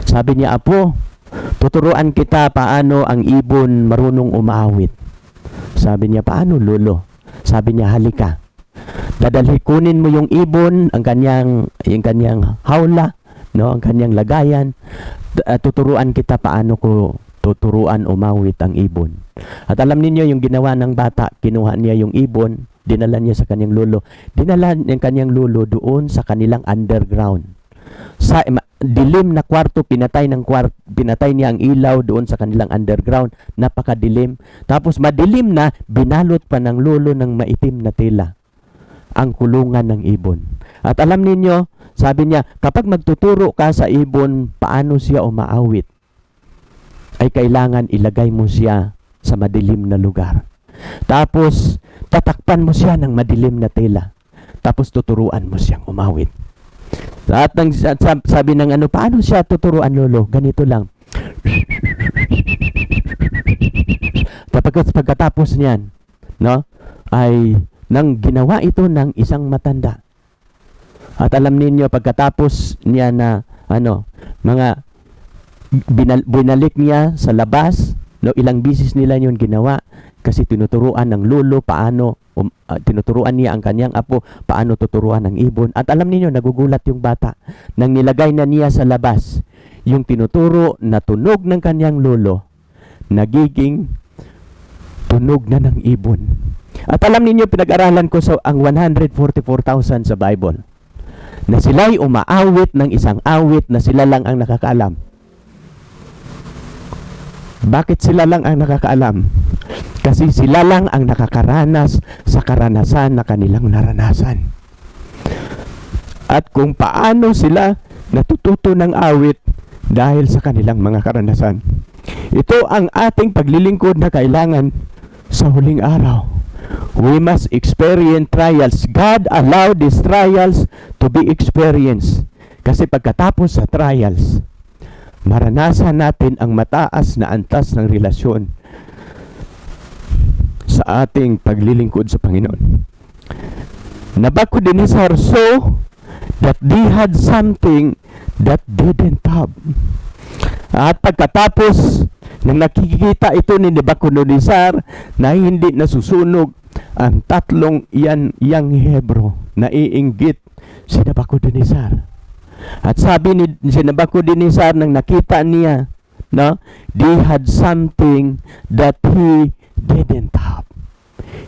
Sabi niya, Apo, tuturuan kita paano ang ibon marunong umaawit. Sabi niya, paano lolo? Sabi niya, halika. Kunin mo yung ibon, yung kanyang hawla, no, ang kanyang lagayan. Tuturuan kita paano ko tuturuan umawit ang ibon. At alam ninyo yung ginawa ng bata, kinuha niya yung ibon, dinala niya sa kanyang lolo. Dinala ng kanyang lolo doon sa kanilang underground. Sa dilim na kwarto, pinatay niya ang ilaw doon sa kanilang underground. Napakadilim. Tapos madilim na, binalot pa ng lolo ng maitim na tela ang kulungan ng ibon. At alam ninyo, sabi niya, kapag magtuturo ka sa ibon paano siya umaawit, ay kailangan ilagay mo siya sa madilim na lugar. Tapos, tatakpan mo siya ng madilim na tela. Tapos, tuturuan mo siyang umawit. At sabi ng paano siya tuturuan, lolo? Ganito lang. Pagkatapos niyan, no, ay nang ginawa ito ng isang matanda. At alam ninyo, pagkatapos niya na, mga binalik niya sa labas, no, ilang bisis nila yun ginawa, kasi tinuturuan ng lolo paano, tinuturuan niya ang kanyang apo paano tuturuan ng ibon. At alam niyo, nagugulat yung bata. Nang nilagay na niya sa labas, yung tinuturo na tunog ng kanyang lolo, nagiging tunog na ng ibon. At alam niyo, pinag-aralan ko ang 144,000 sa Bible, na sila'y umaawit ng isang awit na sila lang ang nakakaalam. Bakit sila lang ang nakakaalam? Kasi sila lang ang nakakaranas sa karanasan na kanilang naranasan. At kung paano sila natututo ng awit dahil sa kanilang mga karanasan. Ito ang ating paglilingkod na kailangan sa huling araw. We must experience trials. God allowed these trials to be experienced. Kasi pagkatapos sa trials, maranasan natin ang mataas na antas ng relasyon sa ating paglilingkod sa Panginoon. Nabucodonosor saw that they had something that didn't have. At pagkatapos nang nakikita ito ni Nabucodonosor na hindi nasusunog ang tatlong yang Hebro, naiinggit si Nabucodonosor. At sabi ni Nabucodonosor nang nakita niya, no, they had something that he didn't have.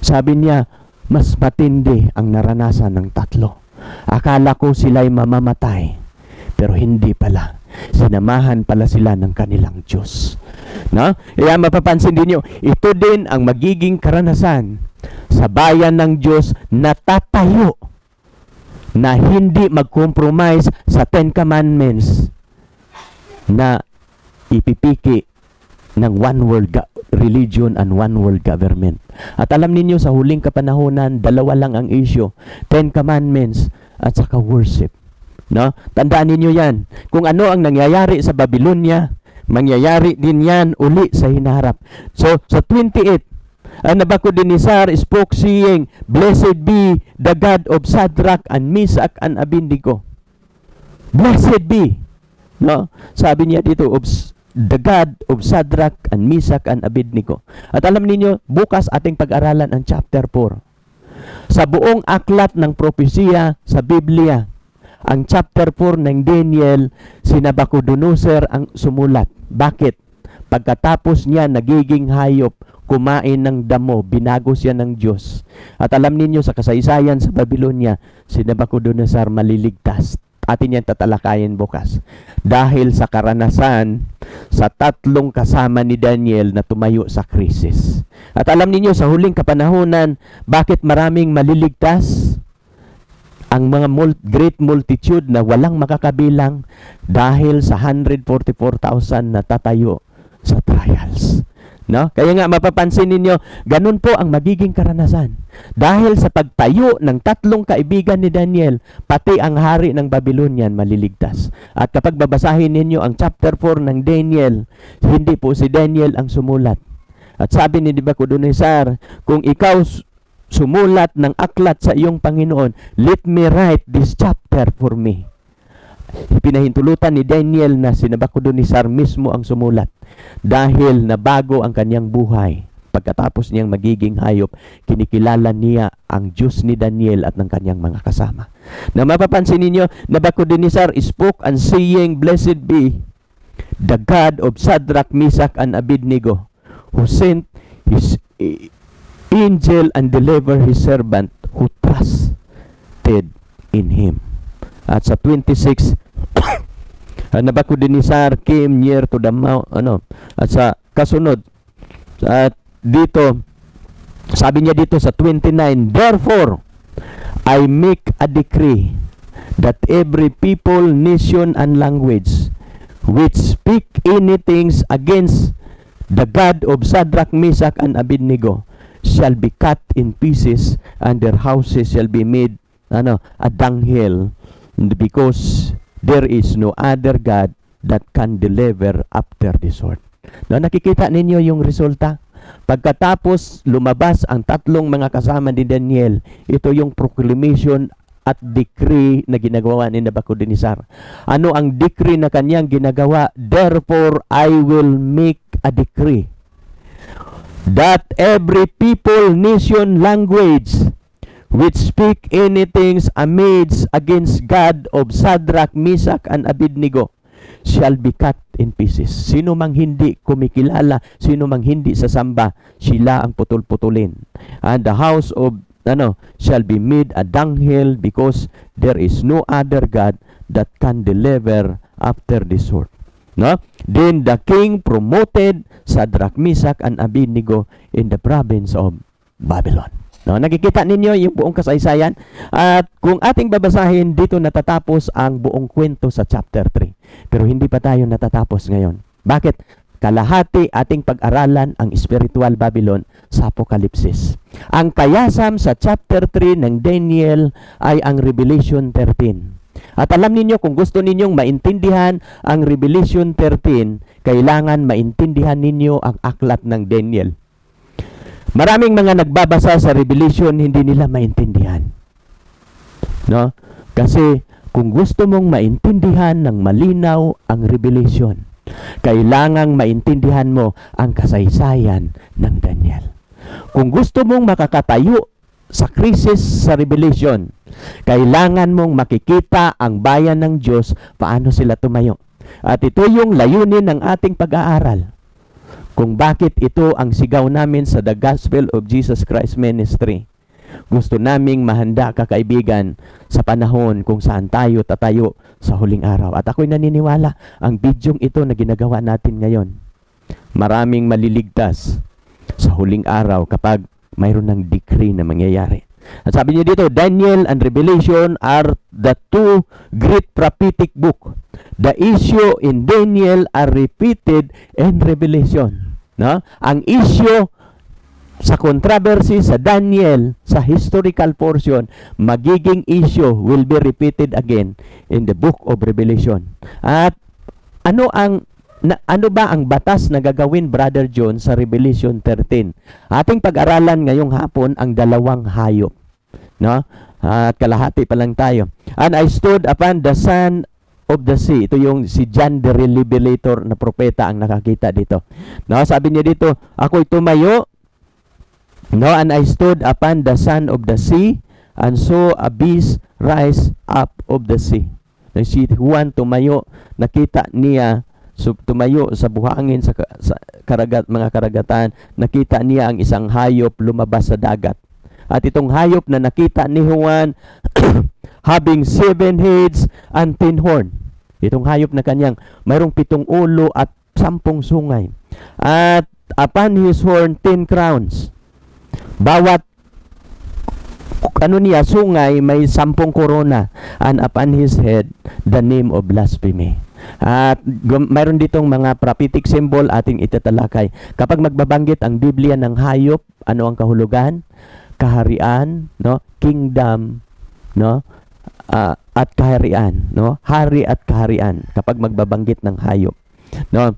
Sabi niya, mas matindi ang naranasan ng tatlo. Akala ko sila'y mamamatay, pero hindi pala. Sinamahan pala sila ng kanilang Diyos. No? Kaya mapapansin din nyo, ito din ang magiging karanasan sa bayan ng Diyos na tatayo, na hindi mag-compromise sa 10 Commandments, na ipipiki ng one world religion and one world government. At alam ninyo, sa huling kapanahonan, dalawa lang ang issue, 10 Commandments at saka worship. No? Tandaan ninyo yan. Kung ano ang nangyayari sa Babylonia, mangyayari din yan uli sa hinaharap. So, sa 28, Nabucodonosor spoke saying, "Blessed be the God of Shadrach and Meshach and Abednego." Blessed be. No? Sabi niya dito, the God of Shadrach and Meshach and Abednego. At alam niyo, bukas ating pag-aralan ang chapter 4. Sa buong aklat ng propesiya sa Biblia, ang chapter 4 ng Daniel, si Nabucodonosor ang sumulat. Bakit? Pagkatapos niya nagiging hayop, kumain ng damo, binago siya ng Diyos. At alam ninyo sa kasaysayan sa Babylonia, si Nabucodonosor maliligtas. Atin yan tatalakayin bukas. Dahil sa karanasan sa 3 kasama ni Daniel na tumayo sa krisis. At alam niyo sa huling kapanahunan, bakit maraming maliligtas? Ang mga great multitude na walang makakabilang dahil sa 144,000 na tatayo sa trials. No? Kaya nga mapapansin ninyo, ganun po ang magiging karanasan. Dahil sa pagtayo ng 3 kaibigan ni Daniel, pati ang hari ng Babylonian maliligtas. At kapag babasahin ninyo ang chapter 4 ng Daniel, hindi po si Daniel ang sumulat. At sabi ni Nabucodonosor, kung ikaw sumulat ng aklat sa iyong Panginoon, let me write this chapter for me. Pinahintulutan ni Daniel na si Nabucodonosor mismo ang sumulat dahil nabago ang kanyang buhay. Pagkatapos niyang magiging hayop, kinikilala niya ang Diyos ni Daniel at ng kanyang mga kasama. Na mapapansin ninyo, Nabucodonosor spoke and saying, "Blessed be the God of Shadrach, Meshach, and Abednego, who sent his angel and delivered his servant who trusted in him." At sa 26, Nabucodonosor came near to the mount, at sa kasunod, at dito, sabi niya dito sa 29, "Therefore, I make a decree that every people, nation, and language which speak anything against the God of Shadrach, Meshach, and Abednego shall be cut in pieces, and their houses shall be made a dunghill, because there is no other God that can deliver after the sword." No, nakikita ninyo yung resulta? Pagkatapos lumabas ang 3 mga kasama ni Daniel, ito yung proclamation at decree na ginagawa ni Nabucodonosor. Ano ang decree na kanyang ginagawa? "Therefore, I will make a decree that every people, nation, language which speak anything against God of Shadrach, Meshach, and Abednego shall be cut in pieces." Sino mang hindi kumikilala, sino mang hindi sasamba, sila ang putol-putulin. "And the house of shall be made a dunghill, because there is no other God that can deliver after the sword." No? Then the king promoted Shadrach, Meshach, and Abednego in the province of Babylon. No, nakikita ninyo yung buong kasaysayan. At kung ating babasahin, dito natatapos ang buong kwento sa chapter 3. Pero hindi pa tayo natatapos ngayon. Bakit? Kalahati ating pag-aralan ang spiritual Babylon sa Apokalipsis. Ang kayasam sa chapter 3 ng Daniel ay ang Revelation 13. At alam ninyo, kung gusto ninyong maintindihan ang Revelation 13, kailangan maintindihan ninyo ang aklat ng Daniel. Maraming mga nagbabasa sa Revelation, hindi nila maintindihan. No? Kasi kung gusto mong maintindihan ng malinaw ang Revelation, kailangang maintindihan mo ang kasaysayan ng Daniel. Kung gusto mong makakatayo sa krisis sa Revelation, kailangan mong makikita ang bayan ng Diyos, paano sila tumayo. At ito yung layunin ng ating pag-aaral. Kung bakit ito ang sigaw namin sa The Gospel of Jesus Christ Ministry. Gusto naming mahanda, kakaibigan, sa panahon kung saan tayo tatayo sa huling araw. At ako'y naniniwala, ang bidyong ito na ginagawa natin ngayon, maraming maliligtas sa huling araw kapag mayroon ng decree na mangyayari. At sabi niya dito, Daniel and Revelation are the 2 great prophetic book. The issue in Daniel are repeated in Revelation. No? Ang issue sa controversy sa Daniel, sa historical portion, magiging issue will be repeated again in the book of Revelation. At ano ang ano ba ang batas na gagawin, Brother John, sa Revelation 13? Ating pag-aralan ngayong hapon ang dalawang hayop. No? At kalahati pa lang tayo. And I stood upon the sand of the sea. Ito yung si John the Revelator na propeta ang nakakita dito. No, sabi niya dito, ako'y tumayo. No, and I stood upon the sand of the sea and saw a beast rise up of the sea. No, si Juan tumayo, nakita niya, tumayo sa buhangin sa mga karagatan, nakita niya ang isang hayop lumabas sa dagat. At itong hayop na nakita ni Juan having 7 heads and 10 horn. Itong hayop na kanyang mayroong 7 ulo at 10 sungay. At upon his horn 10 crowns. Bawat sungay may 10 korona. And upon his head the name of blasphemy. At mayroon ditong mga prophetic symbol ating itatalakay. Kapag magbabanggit ang Biblia ng hayop, ano ang kahulugan? Kaharian, no? Kingdom, no? At kaharian, no? Hari at kaharian kapag magbabanggit ng hayop, no?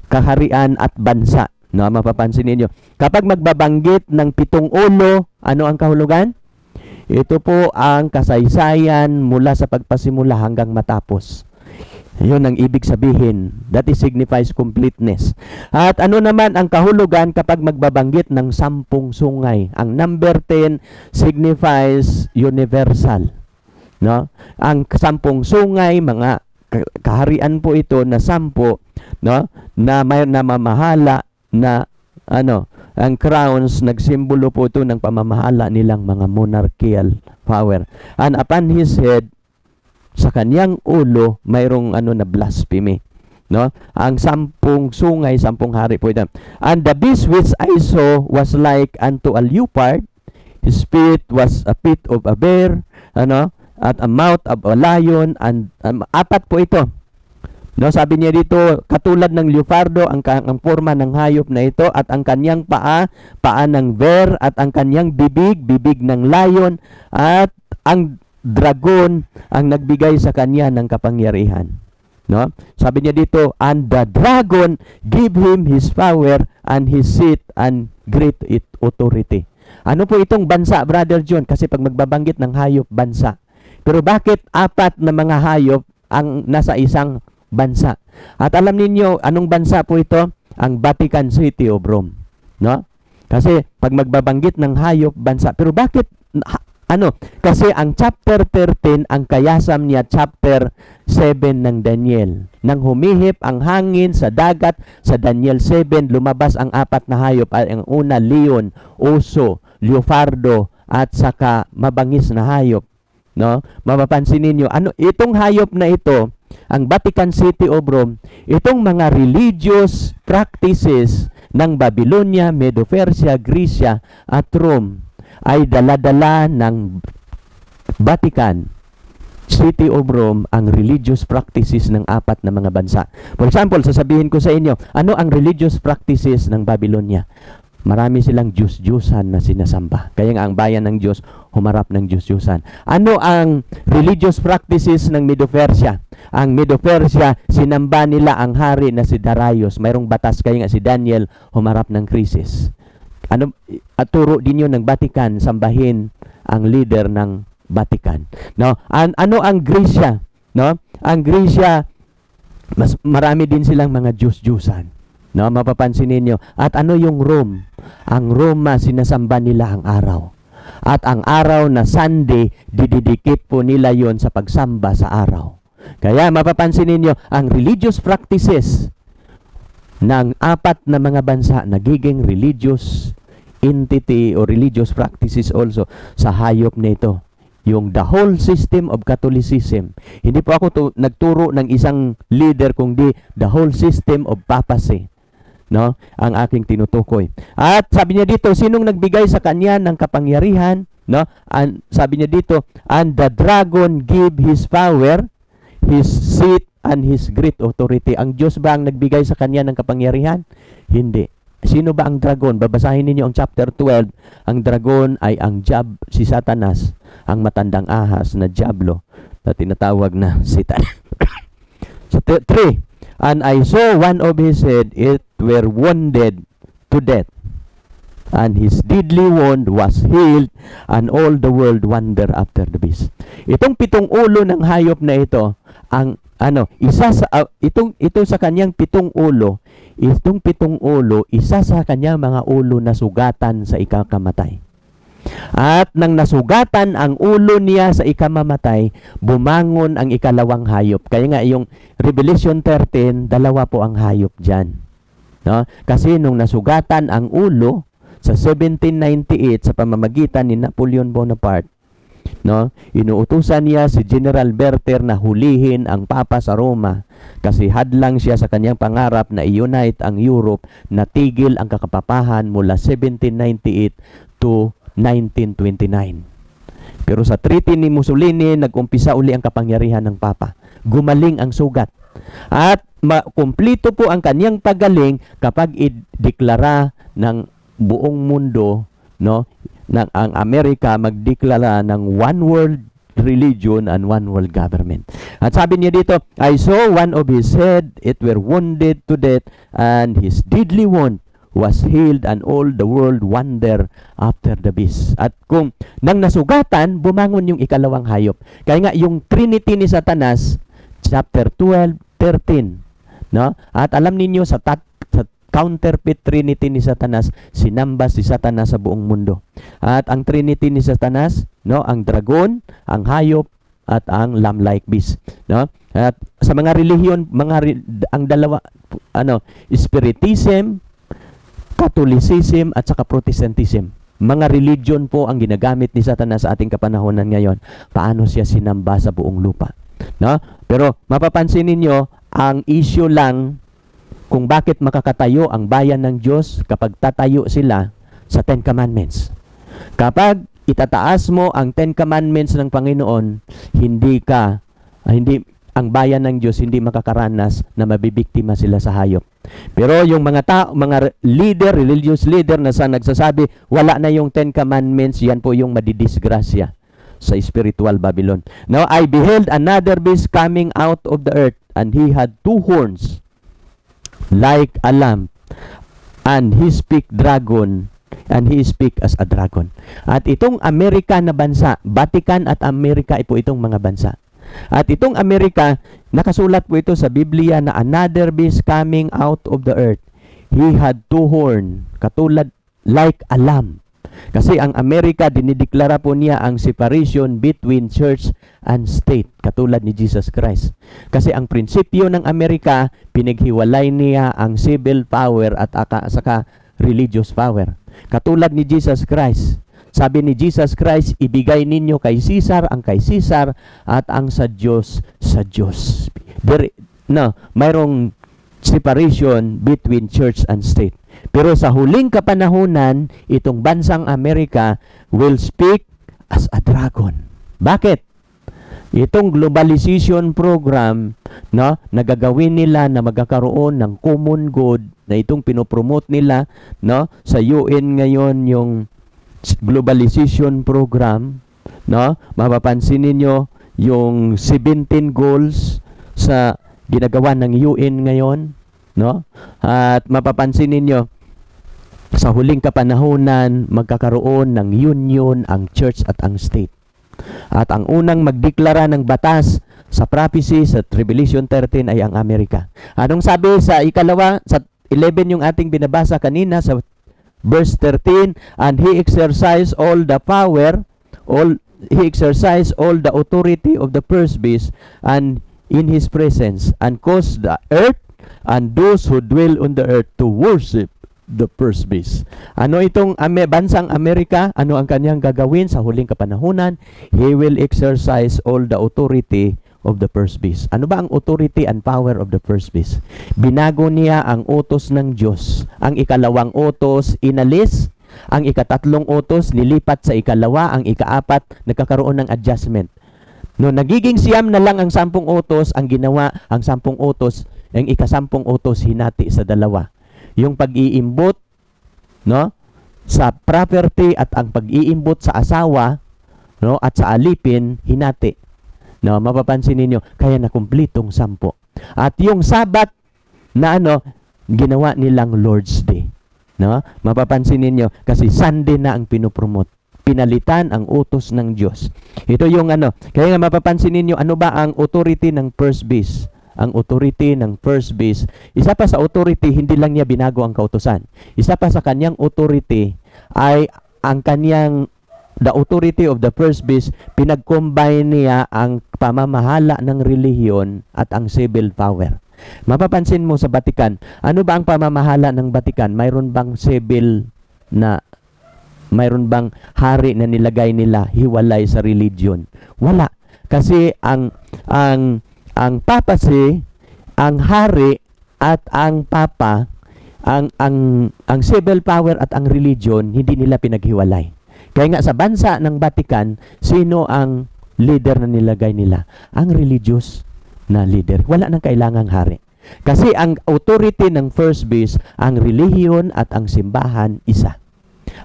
Kaharian at bansa, no? Mapapansin niyo kapag magbabanggit ng 7 ulo, ano ang kahulugan? Ito po ang kasaysayan mula sa pagpasimula hanggang matapos. Yun ang ibig sabihin. That is signifies completeness. At ano naman ang kahulugan kapag magbabanggit ng 10 sungay? Ang number 10 signifies universal. No? Ang 10 sungay, mga kaharian po ito na 10, no? Na may namamahala na ang crowns, nagsimbolo po ito ng pamamahala nilang mga monarchical power. And upon his head, sa kanyang ulo, mayroong na blasphemy. No? Ang 10 sungay, 10 hari po ito. And the beast which I saw was like unto a leopard. His feet was a feet of a bear. At a mouth of a lion. And 4 po ito. No, sabi niya dito, katulad ng leopardo ang forma ng hayop na ito, at ang kanyang paa ng bear, at ang kanyang bibig ng lion, at ang dragon ang nagbigay sa kanya ng kapangyarihan. No? Sabi niya dito, and the dragon give him his power and his seat and great authority. Ano po itong bansa, Brother John? Kasi pag magbabanggit ng hayop, bansa. Pero bakit 4 na mga hayop ang nasa isang bansa? At alam ninyo, anong bansa po ito? Ang Vatican City of Rome. No? Kasi pag magbabanggit ng hayop, bansa. Pero bakit kasi ang chapter 13, ang kayasam niya chapter 7 ng Daniel. Nang humihip ang hangin sa dagat, sa Daniel 7, lumabas ang 4 na hayop. Ang una, leon, oso, leopardo, at saka mabangis na hayop. No? Mapapansin ninyo, itong hayop na ito, ang Vatican City of Rome, itong mga religious practices ng Babylonia, Medo-Persia, Grecia, at Rome, ay dala-dala ng Vatican City of Rome ang religious practices ng 4 na mga bansa. For example, sasabihin ko sa inyo, ano ang religious practices ng Babylonia? Marami silang Diyos-Diyusan na sinasamba. Kaya nga ang bayan ng Diyos, humarap ng Diyos-Diyusan. Ano ang religious practices ng Medo-Persia? Ang Medo-Persia, sinamba nila ang hari na si Darius. Mayroong batas, kaya nga si Daniel humarap ng krisis. At turo din yun ng Vatican, sambahin ang leader ng Vatican. No? Ano ang Grecia? No? Ang Grecia, marami din silang mga Diyos-Diyusan. No? Mapapansin ninyo. At ano yung Rome? Ang Roma, sinasamba nila ang araw. At ang araw na Sunday, dididikit po nila yon sa pagsamba sa araw. Kaya mapapansin ninyo, ang religious practices ng 4 na mga bansa, nagiging religious entity or religious practices also sa hayop nito. Yung the whole system of Catholicism. Hindi po ako nagturo ng isang leader, kundi the whole system of papacy. No? Ang aking tinutukoy. At sabi niya dito, sinong nagbigay sa kanya ng kapangyarihan? No? And sabi niya dito, and the dragon give his power, his seat, and his great authority. Ang Diyos ba ang nagbigay sa kanya ng kapangyarihan? Hindi. Sino ba ang dragon? Babasahin ninyo ang chapter 12. Ang dragon ay si Satanas, ang matandang ahas na Diablo na tinatawag na Satan. So 3. And I saw one of his head, it were wounded to death. And his deadly wound was healed, and all the world wonder after the beast. Itong 7 ulo ng hayop na ito, ang ito sa kanyang 7 ulo, itong 7 ulo, isa sa kanyang mga ulo na sugatan sa ikakamatay. At nang nasugatan ang ulo niya sa ikamamatay, bumangon ang ikalawang hayop. Kaya nga yung Revelation 13, 2 po ang hayop dyan. No? Kasi nung nasugatan ang ulo, sa 1798 sa pamamagitan ni Napoleon Bonaparte, no, inuutusan niya si General Berthier na hulihin ang Papa sa Roma kasi hadlang siya sa kanyang pangarap na i-unite ang Europe, na tigil ang kakapapahan mula 1798 to 1929. Pero sa treaty ni Mussolini, nag-umpisa uli ang kapangyarihan ng Papa. Gumaling ang sugat. At kumplito po ang kanyang paggaling kapag ideklara ng buong mundo, no, ang Amerika magdeklara ng one world religion and one world government. At sabi niya dito, I saw one of his head, it were wounded to death, and his deadly wound was healed, and all the world wonder after the beast. At kung nang nasugatan, bumangon yung ikalawang hayop. Kaya nga yung Trinity ni Satanas, chapter 12, 13, no? At alam ninyo sa counterfeit Trinity ni Satanas, sinamba si Satanas sa buong mundo. At ang Trinity ni Satanas, no, ang dragon, ang hayop, at ang lamb-like beast, no? At sa mga relihiyon, ang dalawa, Spiritism, Catholicism, at saka Protestantism. Mga religion po ang ginagamit ni Satanas sa ating kapanahonan ngayon. Paano siya sinamba sa buong lupa, no? Pero mapapansin ninyo, ang issue lang kung bakit makakatayo ang bayan ng Diyos kapag tatayo sila sa 10 Commandments. Kapag itataas mo ang 10 Commandments ng Panginoon, ang bayan ng Diyos hindi makakaranas na mabibiktima sila sa hayop. Pero yung mga leader, religious leader na nagsasabi, wala na yung 10 Commandments, yan po yung madidisgrasya sa spiritual Babylon. Now, I beheld another beast coming out of the earth, and he had 2 horns, like a lamb, and he speak as a dragon. At itong Amerika na bansa, Vatican at Amerika po itong mga bansa. At itong Amerika, nakasulat po ito sa Biblia na another beast coming out of the earth. He had 2 horn, katulad like a lamb. Kasi ang Amerika, dinideklara po niya ang separation between church and state, katulad ni Jesus Christ. Kasi ang prinsipyo ng Amerika, pinaghiwalay niya ang civil power at saka religious power. Katulad ni Jesus Christ. Sabi ni Jesus Christ, ibigay ninyo kay Caesar ang kay Caesar at ang sa Diyos sa Diyos. Mayroong separation between church and state. Pero sa huling kapanahunan, itong bansang Amerika will speak as a dragon. Bakit? Itong globalization program, no, nagagawin nila na magkakaroon ng common good na itong pinopromote nila, no, sa UN ngayon, yung globalization program, no, mapapansin ninyo yung 17 goals sa ginagawa ng UN ngayon, no? At mapapansin ninyo, sa huling kapanahunan, magkakaroon ng union ang church at ang state. At ang unang magdeklara ng batas sa prophecy sa Revelation 13 ay ang Amerika. Anong sabi sa sa 11 yung ating binabasa kanina sa verse 13? And he exercised all the power, he exercised all the authority of the first beast and in his presence, and caused the earth and those who dwell on the earth to worship the first beast. Ano itong bansang Amerika? Ano ang kanyang gagawin sa huling kapanahunan? He will exercise all the authority of the first beast. Ano ba ang authority and power of the first beast? Binago niya ang utos ng Diyos. Ang ikalawang utos inalis, ang ikatatlong utos nilipat sa ikalawa, ang ikaapat nagkakaroon ng adjustment. No, nagiging 9 na lang ang 10 utos, ang ginawa ang 10 utos, ang ika-10 utos hinati sa 2. Yung pag-iimbot, no, sa property at ang pag-iimbot sa asawa, no, at sa alipin hinati. No, mapapansin ninyo, kaya na kumplitong 10. At yung Sabat na ginawa nilang Lord's Day. No? Mapapansin ninyo, kasi Sunday na ang pinopromote. Pinalitan ang utos ng Diyos. Ito yung kaya nga mapapansin ninyo, ano ba ang authority ng first base? Ang authority ng first base, isa pa sa authority, hindi lang niya binago ang kautusan. Isa pa sa kanyang authority ay ang kanyang, the authority of the first base, pinag-combine niya ang pamamahala ng relihiyon at ang civil power. Mapapansin mo sa Vatican, ano ba ang pamamahala ng Vatican? Mayroon bang civil na, mayroon bang hari na nilagay nila hiwalay sa religion? Wala. Kasi ang papacy, ang hari at ang papa, ang civil power at ang religion, hindi nila pinaghiwalay. Kaya nga sa bansa ng Vatican, sino ang leader na nilagay nila? Ang religious na leader. Wala nang kailangang hari. Kasi ang authority ng first base, ang relihiyon at ang simbahan, isa.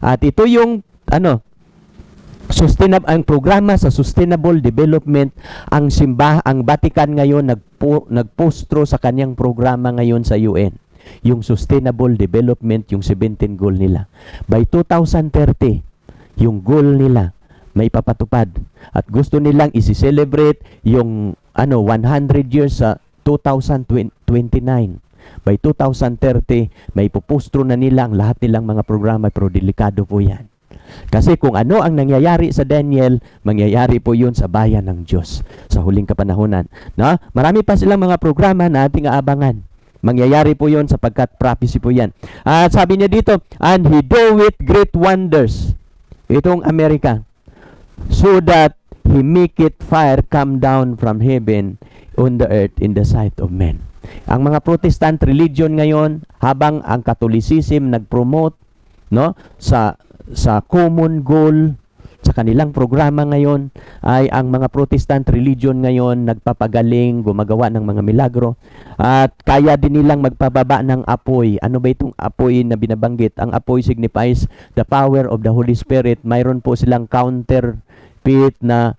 At ito yung ang programa sa sustainable development. Ang Vatican ngayon nagpostro sa kanyang programa ngayon sa UN. Yung sustainable development, yung 17 goal nila. By 2030, yung goal nila may papatupad. At gusto nilang isi-celebrate yung 100 years sa 2029. By 2030, may pupustro na nila ang lahat nilang mga programa, pero delikado po yan. Kasi kung ano ang nangyayari sa Daniel, mangyayari po yun sa bayan ng Diyos sa huling kapanahunan. No? Marami pa silang mga programa na ating aabangan. Mangyayari po yun sapagkat prophecy po yan. At sabi niya dito, and he doeth great wonders. Itong Amerika. So that he make it fire come down from heaven on the earth in the sight of men. Ang mga Protestant religion ngayon, habang ang Catholicism nag-promote sa common goal sa kanilang programa ngayon, ay ang mga Protestant religion ngayon nagpapagaling, gumagawa ng mga milagro, at kaya din nilang magpababa ng apoy. Ano ba itong apoy na binabanggit? Ang apoy signifies the power of the Holy Spirit. Mayroon po silang counterfeit na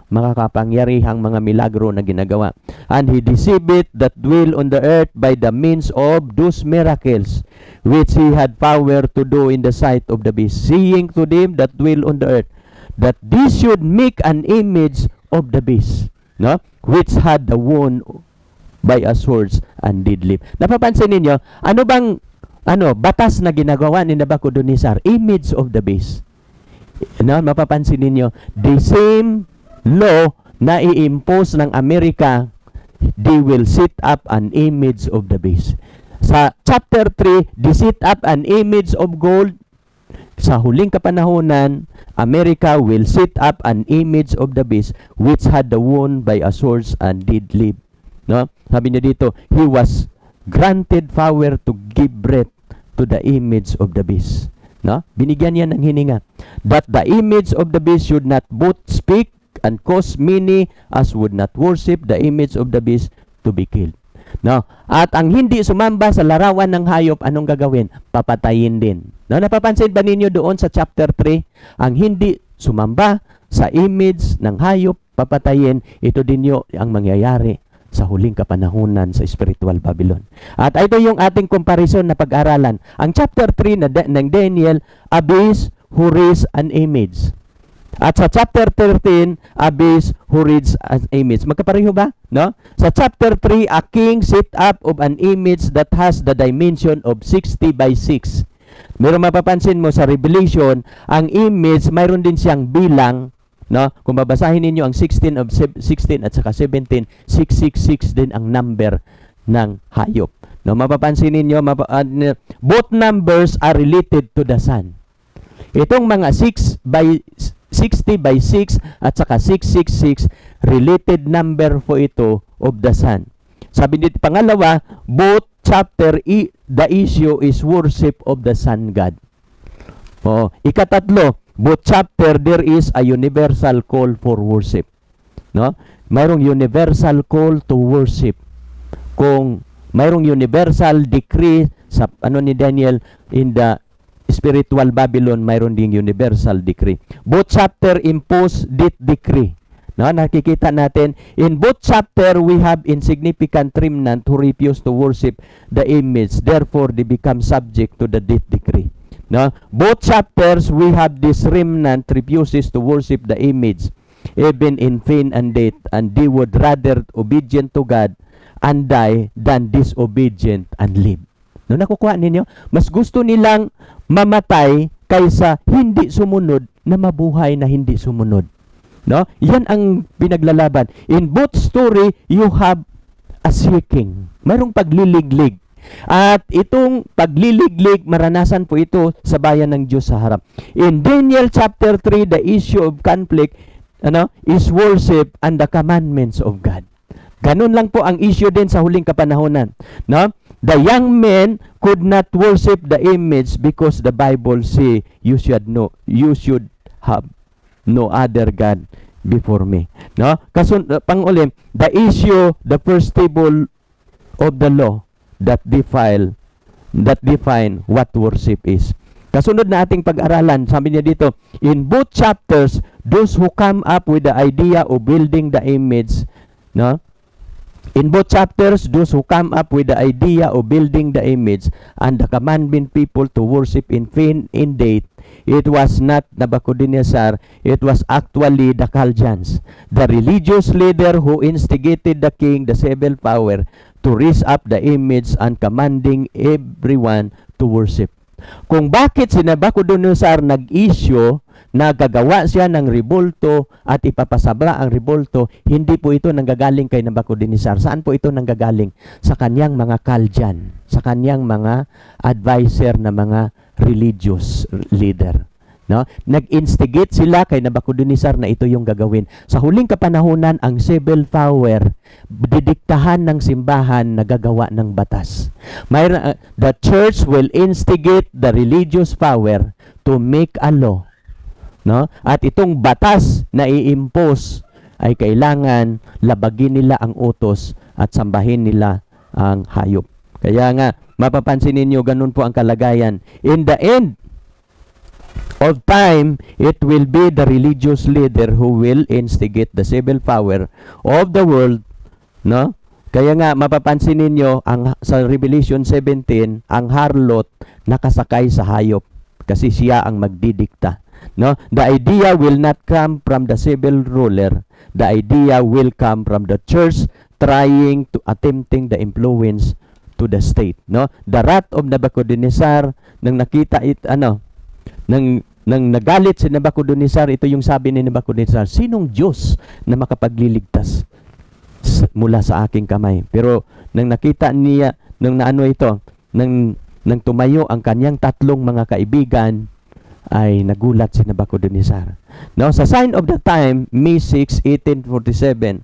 makakapangyarihang mga milagro na ginagawa. And he deceived that dwell on the earth by the means of those miracles which he had power to do in the sight of the beast, saying to them that dwell on the earth, that this should make an image of the beast, which had the wound by a sword and did live. Napapansin ninyo, ano bang batas na ginagawa ni Nabucodonosor? Image of the beast. Mapapansin ninyo, the same law na i-impose ng Amerika, they will set up an image of the beast. Sa chapter 3, they set up an image of gold. Sa huling kapanahunan, America will set up an image of the beast which had the wound by a sword and did live. Sabi niya dito, he was granted power to give breath to the image of the beast. Binigyan niya ng hininga. That the image of the beast should not both speak and cause many as would not worship the image of the beast to be killed. At ang hindi sumamba sa larawan ng hayop, anong gagawin? Papatayin din. Napapansin ba ninyo doon sa chapter 3? Ang hindi sumamba sa image ng hayop, papatayin. Ito din ang mangyayari sa huling kapanahunan sa spiritual Babylon. At ito yung ating comparison na pag-aralan. Ang chapter 3 ng Daniel, abyss, who raised an image. At sa chapter 13, abyss, who reads an image. Magkapareho ba? Sa chapter 3, a king set up of an image that has the dimension of 60 by 6. Meron mapapansin mo sa Revelation, ang image, mayroon din siyang bilang. Kung babasahin ninyo ang 16 at saka 17, 666 din ang number ng hayop. Mapapansin ninyo, both numbers are related to the sun. Itong mga 60 by 6 at saka 666, related number po ito of the sun. Sabi dito, pangalawa, both chapter, the issue is worship of the sun god. Ikatatlo, both chapter, there is a universal call for worship. Mayroong universal call to worship. Kung mayroong universal decree sa ni Daniel in the spiritual Babylon, mayroon ding universal decree. Both chapter impose this decree No, nakikita natin in both chapter we have insignificant remnant who refuse to worship the image, therefore they become subject to the death decree. No, both chapters we have this remnant refuses to worship the image even in pain and death, and they would rather obedient to God and die than disobedient and live. No, nakukuha ninyo? Mas gusto nilang mamatay kaysa hindi sumunod na mabuhay na hindi sumunod. No? Yan ang pinaglalaban. In both story, you have a seeking. Mayroong pagliliglig. At itong pagliliglig, maranasan po ito sa bayan ng Diyos sa harap. In Daniel chapter 3, the issue of conflict is worship and the commandments of God. Ganun lang po ang issue din sa huling kapanahonan. No? The young men could not worship the image because the Bible say you should have no other God before me. No? Pangulim, the issue, the first table of the law that define what worship is. Kasunod na ating pag-aralan, sabi niya dito, in both chapters, those who come up with the idea of building the image, no? In both chapters, those who come up with the idea of building the image and the commanding people to worship in vain in death, it was not Nebuchadnezzar, it was actually the Chaldeans, the religious leader who instigated the king, the civil power, to raise up the image and commanding everyone to worship. Kung bakit si Nebuchadnezzar nag-issue na gagawa siya ng rebulto at ipapasabla ang rebulto, hindi po ito nanggagaling kay Nebuchadnezzar. Saan po ito nanggagaling? Sa kanyang mga Chaldean, sa kanyang mga advisor na mga religious leader. No? Nag-instigate sila kay Nebuchadnezzar na ito yung gagawin. Sa huling kapanahunan, ang civil power, didiktahan ng simbahan na gagawa ng batas. The church will instigate the religious power to make a law. No? At itong batas na i-impose ay kailangan labagin nila ang utos at sambahin nila ang hayop. Kaya nga, mapapansin ninyo, ganun po ang kalagayan. In the end of time, it will be the religious leader who will instigate the civil power of the world. No? Kaya nga, mapapansin ninyo, sa Revelation 17, ang harlot nakasakay sa hayop kasi siya ang magdidikta. No, the idea will not come from the civil ruler. The idea will come from the church trying to attempting the influence to the state. No, the wrath of Nebuchadnezzar, nang nakita nang nagalit si Nebuchadnezzar, ito yung sabi ni Nebuchadnezzar, sinong Diyos na makapagliligtas mula sa aking kamay? Pero nang nakita niya, nang tumayo ang kanyang tatlong mga kaibigan, ay nagulat si Nebuchadnezzar. No, sa sign of the time, May 6, 1847,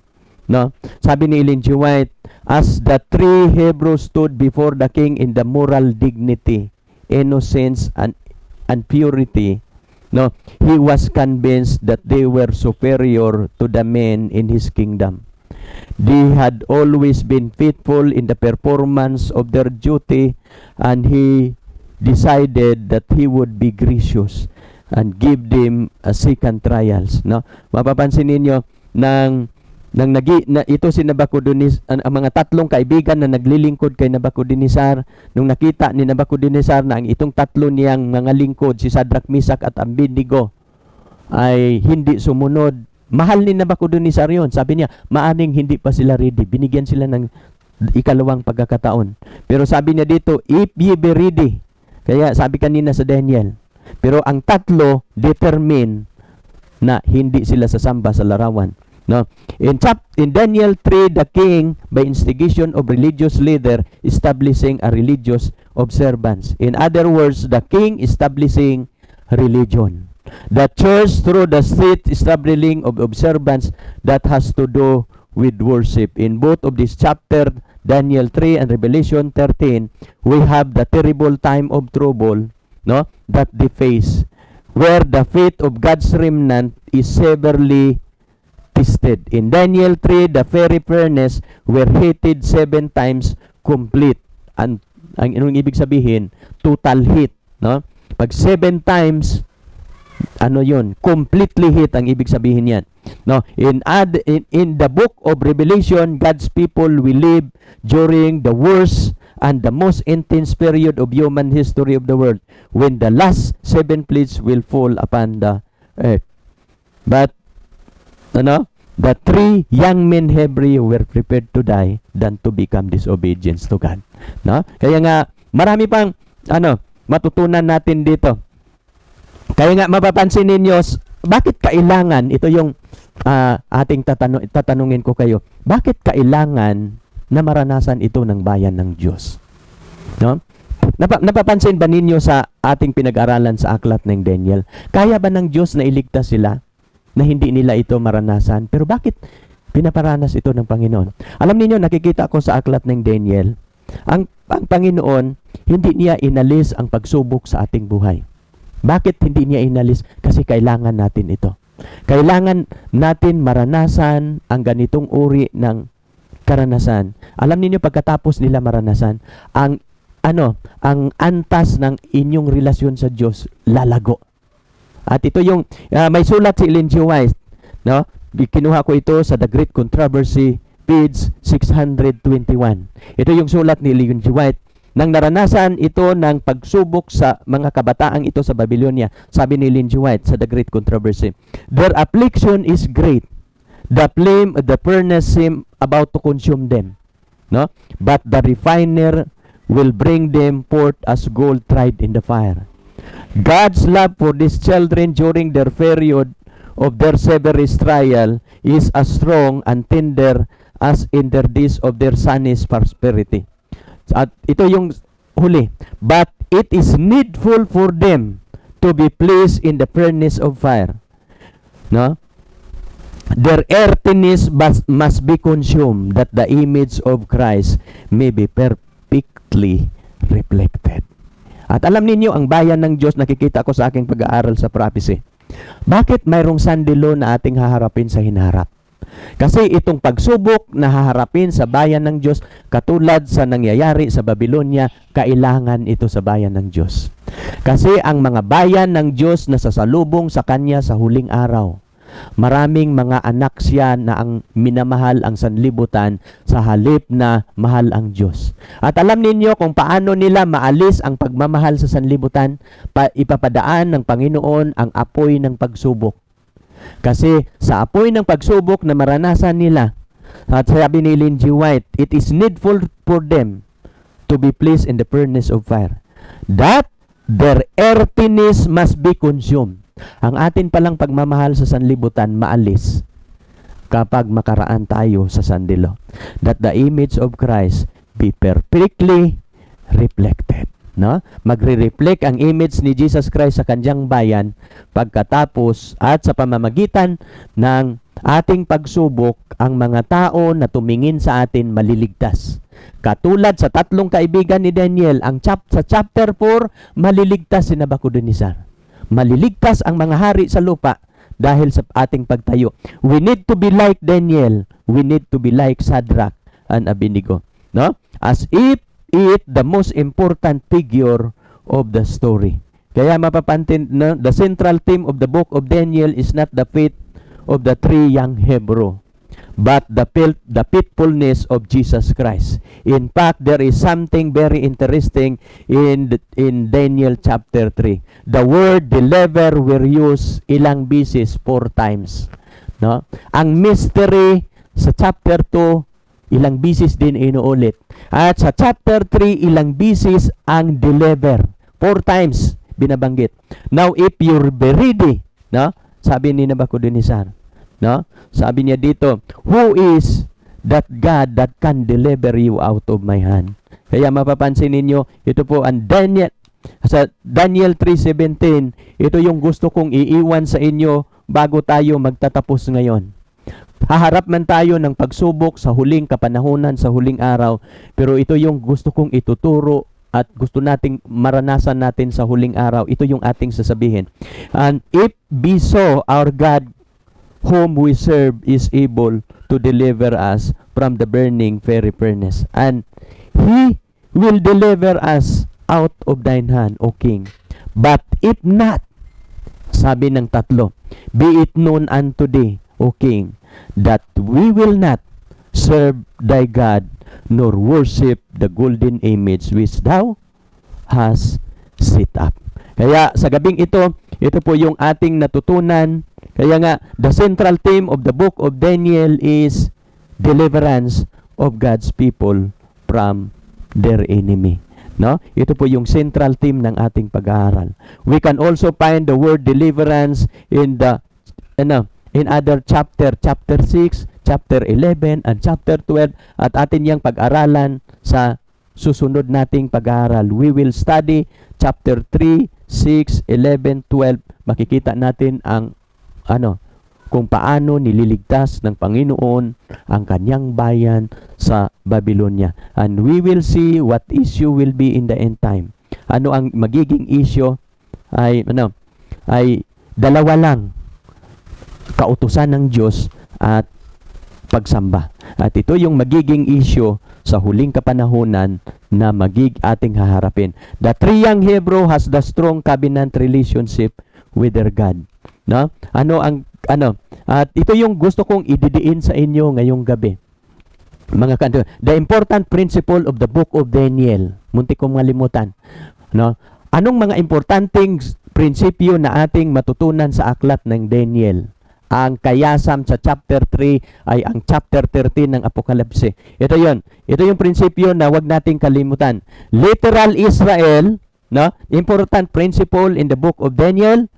no, sabi ni Ellen G. White, as the three Hebrews stood before the king in the moral dignity, innocence, and purity, no, he was convinced that they were superior to the men in his kingdom. They had always been faithful in the performance of their duty, and he decided that he would be gracious and give them a second trials. No, mapapansin ninyo ito si Nebuchadnezzar, ang mga tatlong kaibigan na naglilingkod kay Nebuchadnezzar, nung nakita ni Nebuchadnezzar na ang itong tatlo niyang mga lingkod, si Shadrach, Meshach at Abednego, ay hindi sumunod, mahal ni Nebuchadnezzar yon. Sabi niya, maaring hindi pa sila ready. Binigyan sila ng ikalawang pagkakataon. Pero sabi niya dito, if ye be ready. Kaya sabi kanina sa Daniel, pero ang tatlo determine na hindi sila sasamba sa larawan. No? In Daniel 3, the king, by instigation of religious leader, establishing a religious observance. In other words, the king establishing religion. The church through the state establishing of observance that has to do with worship. In both of these chapter, Daniel 3 and Revelation 13, we have the terrible time of trouble, no, that they face, where the faith of God's remnant is severely tested. In Daniel 3, the fiery furnace were heated 7 times complete. Ang ibig sabihin, total heat, no? Pag 7 times Ano yun? Completely hit ang ibig sabihin yan. No, in the book of Revelation, God's people will live during the worst and the most intense period of human history of the world, when the last 7 plagues will fall upon the earth. But the 3 young men Hebrew were prepared to die than to become disobedient to God. No? Kaya nga marami pang matutunan natin dito. Kaya nga mapapansin ninyo, bakit kailangan, ito yung ating tatanungin ko kayo, bakit kailangan na maranasan ito ng bayan ng Diyos? No? Napapansin ba ninyo sa ating pinag-aralan sa aklat ng Daniel? Kaya ba ng Diyos na iligtas sila na hindi nila ito maranasan? Pero bakit pinaparanas ito ng Panginoon? Alam niyo, nakikita ko sa aklat ng Daniel, ang Panginoon, hindi niya inalis ang pagsubok sa ating buhay. Bakit hindi niya inalis? Kasi kailangan natin ito. Kailangan natin maranasan ang ganitong uri ng karanasan. Alam niyo, pagkatapos nila maranasan, ang antas ng inyong relasyon sa Diyos lalago. At ito yung may sulat si Ellen G. White, no? Kinuha ko ito sa The Great Controversy, page 621. Ito yung sulat ni Ellen G. White. Nang naranasan ito ng pagsubok sa mga kabataang ito sa Babylonia, sabi ni Ellen G. White sa The Great Controversy, their affliction is great. The flame of the furnace seem about to consume them. No? But the refiner will bring them forth as gold tried in the fire. God's love for these children during their period of their severest trial is as strong and tender as in their days of their sunny prosperity. At ito yung huli. But it is needful for them to be placed in the furnace of fire. No? Their earthiness must be consumed, that the image of Christ may be perfectly reflected. At alam ninyo, ang bayan ng Diyos, nakikita ko sa aking pag-aaral sa prophecy. Bakit mayroong sandilo na ating haharapin sa hinaharap? Kasi itong pagsubok na haharapin sa bayan ng Diyos, katulad sa nangyayari sa Babylonia, kailangan ito sa bayan ng Diyos. Kasi ang mga bayan ng Diyos na sasalubong sa Kanya sa huling araw, maraming mga anak siya na ang minamahal ang sanlibutan sa halip na mahal ang Diyos. At alam ninyo kung paano nila maalis ang pagmamahal sa sanlibutan, ipapadaan ng Panginoon ang apoy ng pagsubok. Kasi sa apoy ng pagsubok na maranasan nila, at sabi ni Ellen G. White, it is needful for them to be placed in the furnace of fire, that their earthiness must be consumed. Ang atin palang pagmamahal sa sanlibutan maalis kapag makaraan tayo sa sandilo, that the image of Christ be perfectly reflected. No? Magre-reflect ang image ni Jesus Christ sa kanyang bayan pagkatapos at sa pamamagitan ng ating pagsubok, ang mga tao na tumingin sa atin maliligtas. Katulad sa 3 kaibigan ni Daniel, sa chapter 4, maliligtas si Nabucodonosor. Maliligtas ang mga hari sa lupa dahil sa ating pagtayo. We need to be like Daniel. We need to be like Shadrach and Abednego. No? As if the most important figure of the story. Kaya mapapansin, no, the central theme of the book of Daniel is not the faith of the 3 young Hebrew, but the faithfulness of Jesus Christ. In fact, there is something very interesting in Daniel chapter 3. The word deliver were used ilang beses, 4 times. No? Ang mystery sa chapter 2, ilang beses din inuulit. At sa chapter 3, ilang beses ang deliver. 4 times binabanggit. Now, if you're ready, no? Sabi ni Nabucodonosor, no? Sabi niya dito, who is that God that can deliver you out of my hand? Kaya mapapansin ninyo, ito po ang Daniel, sa Daniel 3:17, ito yung gusto kong iiwan sa inyo bago tayo magtatapos ngayon. Haharap man tayo ng pagsubok sa huling kapanahunan, sa huling araw, pero ito yung gusto kong ituturo at gusto nating maranasan natin sa huling araw. Ito yung ating sasabihin. And if be so, our God whom we serve is able to deliver us from the burning fiery furnace, and He will deliver us out of thine hand, O King. But if not, Sabi ng tatlo, "Be it known unto thee, O King, that we will not serve thy God, nor worship the golden image which thou hast set up." Kaya sa gabing ito po yung ating natutunan. Kaya nga, the central theme of the book of Daniel is deliverance of God's people from their enemy. No? Ito po yung central theme ng ating pag-aaral. We can also find the word deliverance in other chapter 6, chapter 11, and chapter 12, at atin yang pag-aralan sa susunod nating pag-aaral. We will study chapter 3, 6, 11, 12. Makikita natin ang kung paano nililigtas ng Panginoon ang kanyang bayan sa Babylonia. And we will see what issue will be in the end time. Ano ang magiging issue ay dalawa lang: kautusan ng Diyos at pagsamba. At ito yung magiging issue sa huling kapanahunan na ating haharapin. The three young Hebrew has the strong covenant relationship with their God. No? At ito yung gusto kong ididiin sa inyo ngayong gabi. Mga kanto, the important principle of the book of Daniel. Muntik kong malimutan. No? Anong mga importanteng prinsipyo na ating matutunan sa aklat ng Daniel? Ang kayasam sa chapter 3 ay ang chapter 13 ng Apokalipse. Ito yon. Ito yung prinsipyo na wag nating kalimutan. Literal Israel, no? Important principle in the book of Daniel.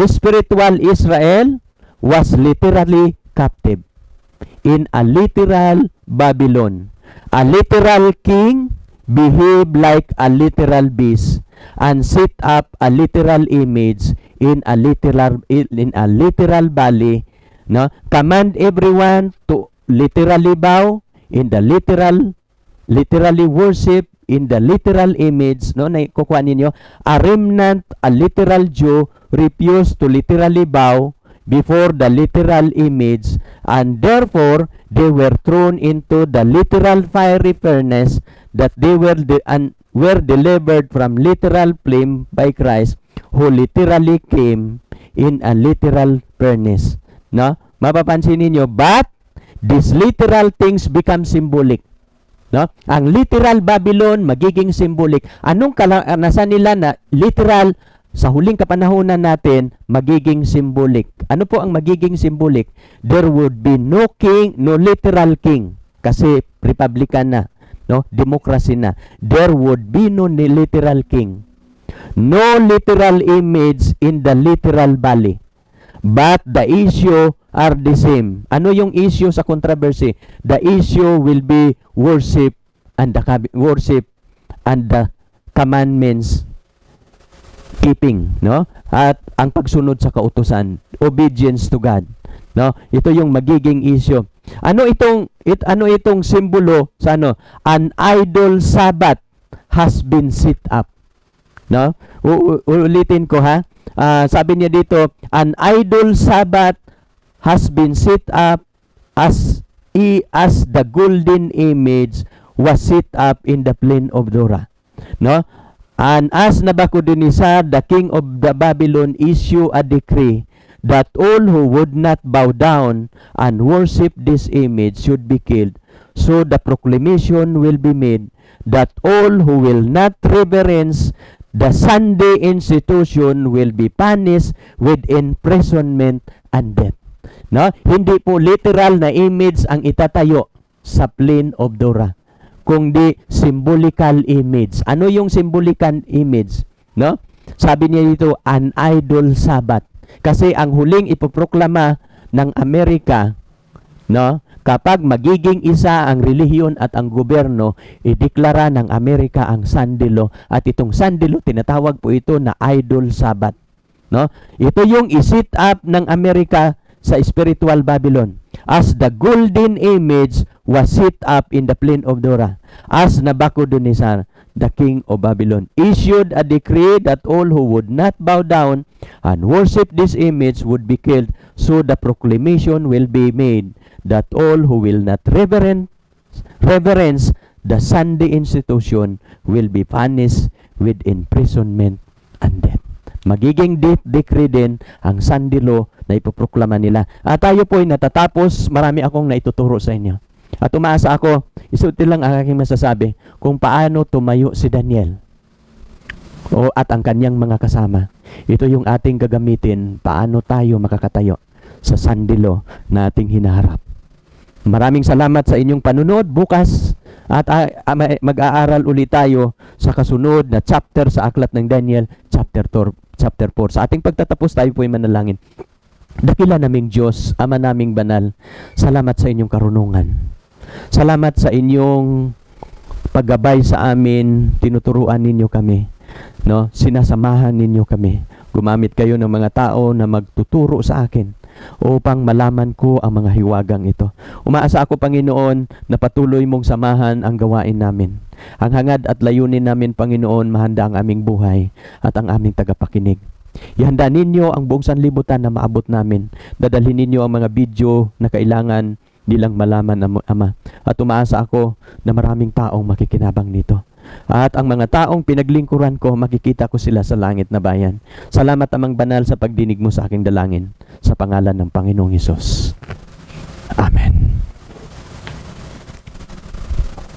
Spiritual Israel was literally captive in a literal Babylon. A literal king behaved like a literal beast and set up a literal image in a literal valley. No? Command everyone to literally bow in the literally worship in the literal image. No, naikukuha ninyo. A remnant, a literal Jew, refused to literally bow before the literal image, and therefore they were thrown into the literal fiery furnace, that they were delivered from literal flame by Christ, who literally came in a literal furnace. No? Mapapansin ninyo, but these literal things become symbolic. No? Ang literal Babylon magiging symbolic. Anong karanasan nila na literal sa huling kapanahunan natin magiging symbolic? Ano po ang magiging symbolic? There would be no king, no literal king. Kasi republican na, no? Democracy na. There would be no literal king. No literal image in the literal valley. But the issue are the same. Ano yung issue sa controversy? The issue will be worship and the commandments keeping, no? At ang pagsunod sa kautusan, obedience to God, no? Ito yung magiging issue. Ano itong simbolo sa An idol Sabbath has been set up. No? Ulitin ko ha. Sabi niya dito, an idol Sabbath has been set up as the golden image was set up in the plain of Dura. No? And as Nabucodonosor, the king of the Babylon, issue a decree that all who would not bow down and worship this image should be killed. So the proclamation will be made that all who will not reverence the Sunday institution will be punished with imprisonment and death. No? Hindi po literal na image ang itatayo sa plain of Dura, kundi symbolical image. Ano yung symbolical image? No? Sabi niya dito, an idol Sabbath. Kasi ang huling ipoproklama ng Amerika, no? Kapag magiging isa ang relihiyon at ang gobyerno, ideklara ng Amerika ang Sunday law. At itong Sunday law, tinatawag po ito na idol Sabbath. No? Ito yung isit up ng Amerika sa spiritual Babylon. As the golden image was set up in the plain of Dura, as Nabucodonosor, the king of Babylon, issued a decree that all who would not bow down and worship this image would be killed. So the proclamation will be made that all who will not reverence the Sunday institution will be punished with imprisonment and death. magiging decree din ang Sunday law na ipoproklama nila. At tayo po ay natatapos, marami akong naituturo sa inyo. At umaasa ako, isutin lang ang aking masasabi kung paano tumayo si Daniel at ang kanyang mga kasama. Ito yung ating gagamitin, paano tayo makakatayo sa Sunday law na ating hinaharap. Maraming salamat sa inyong panunod. Bukas at mag-aaral ulit tayo sa kasunod na chapter sa aklat ng Daniel, chapter 4. Sa ating pagtatapos tayo po ay manalangin. Dakila naming Diyos, Ama naming banal, salamat sa inyong karunungan. Salamat sa inyong paggabay sa amin, tinuturuan ninyo kami, no? Sinasamahan ninyo kami. Gumamit kayo ng mga tao na magtuturo sa akin upang malaman ko ang mga hiwagang ito. Umaasa ako, Panginoon, na patuloy mong samahan ang gawain namin. Ang hangad at layunin namin, Panginoon, mahanda ang aming buhay at ang aming tagapakinig. Ihanda ninyo ang buong sanlibutan na maabot namin. Dadalhin ninyo ang mga video na kailangan nilang malaman, Ama. At umaasa ako na maraming taong makikinabang nito. At ang mga taong pinaglingkuran ko, makikita ko sila sa langit na bayan. Salamat, Amang Banal, sa pagdinig mo sa aking dalangin. Sa pangalan ng Panginoong Hesus. Amen.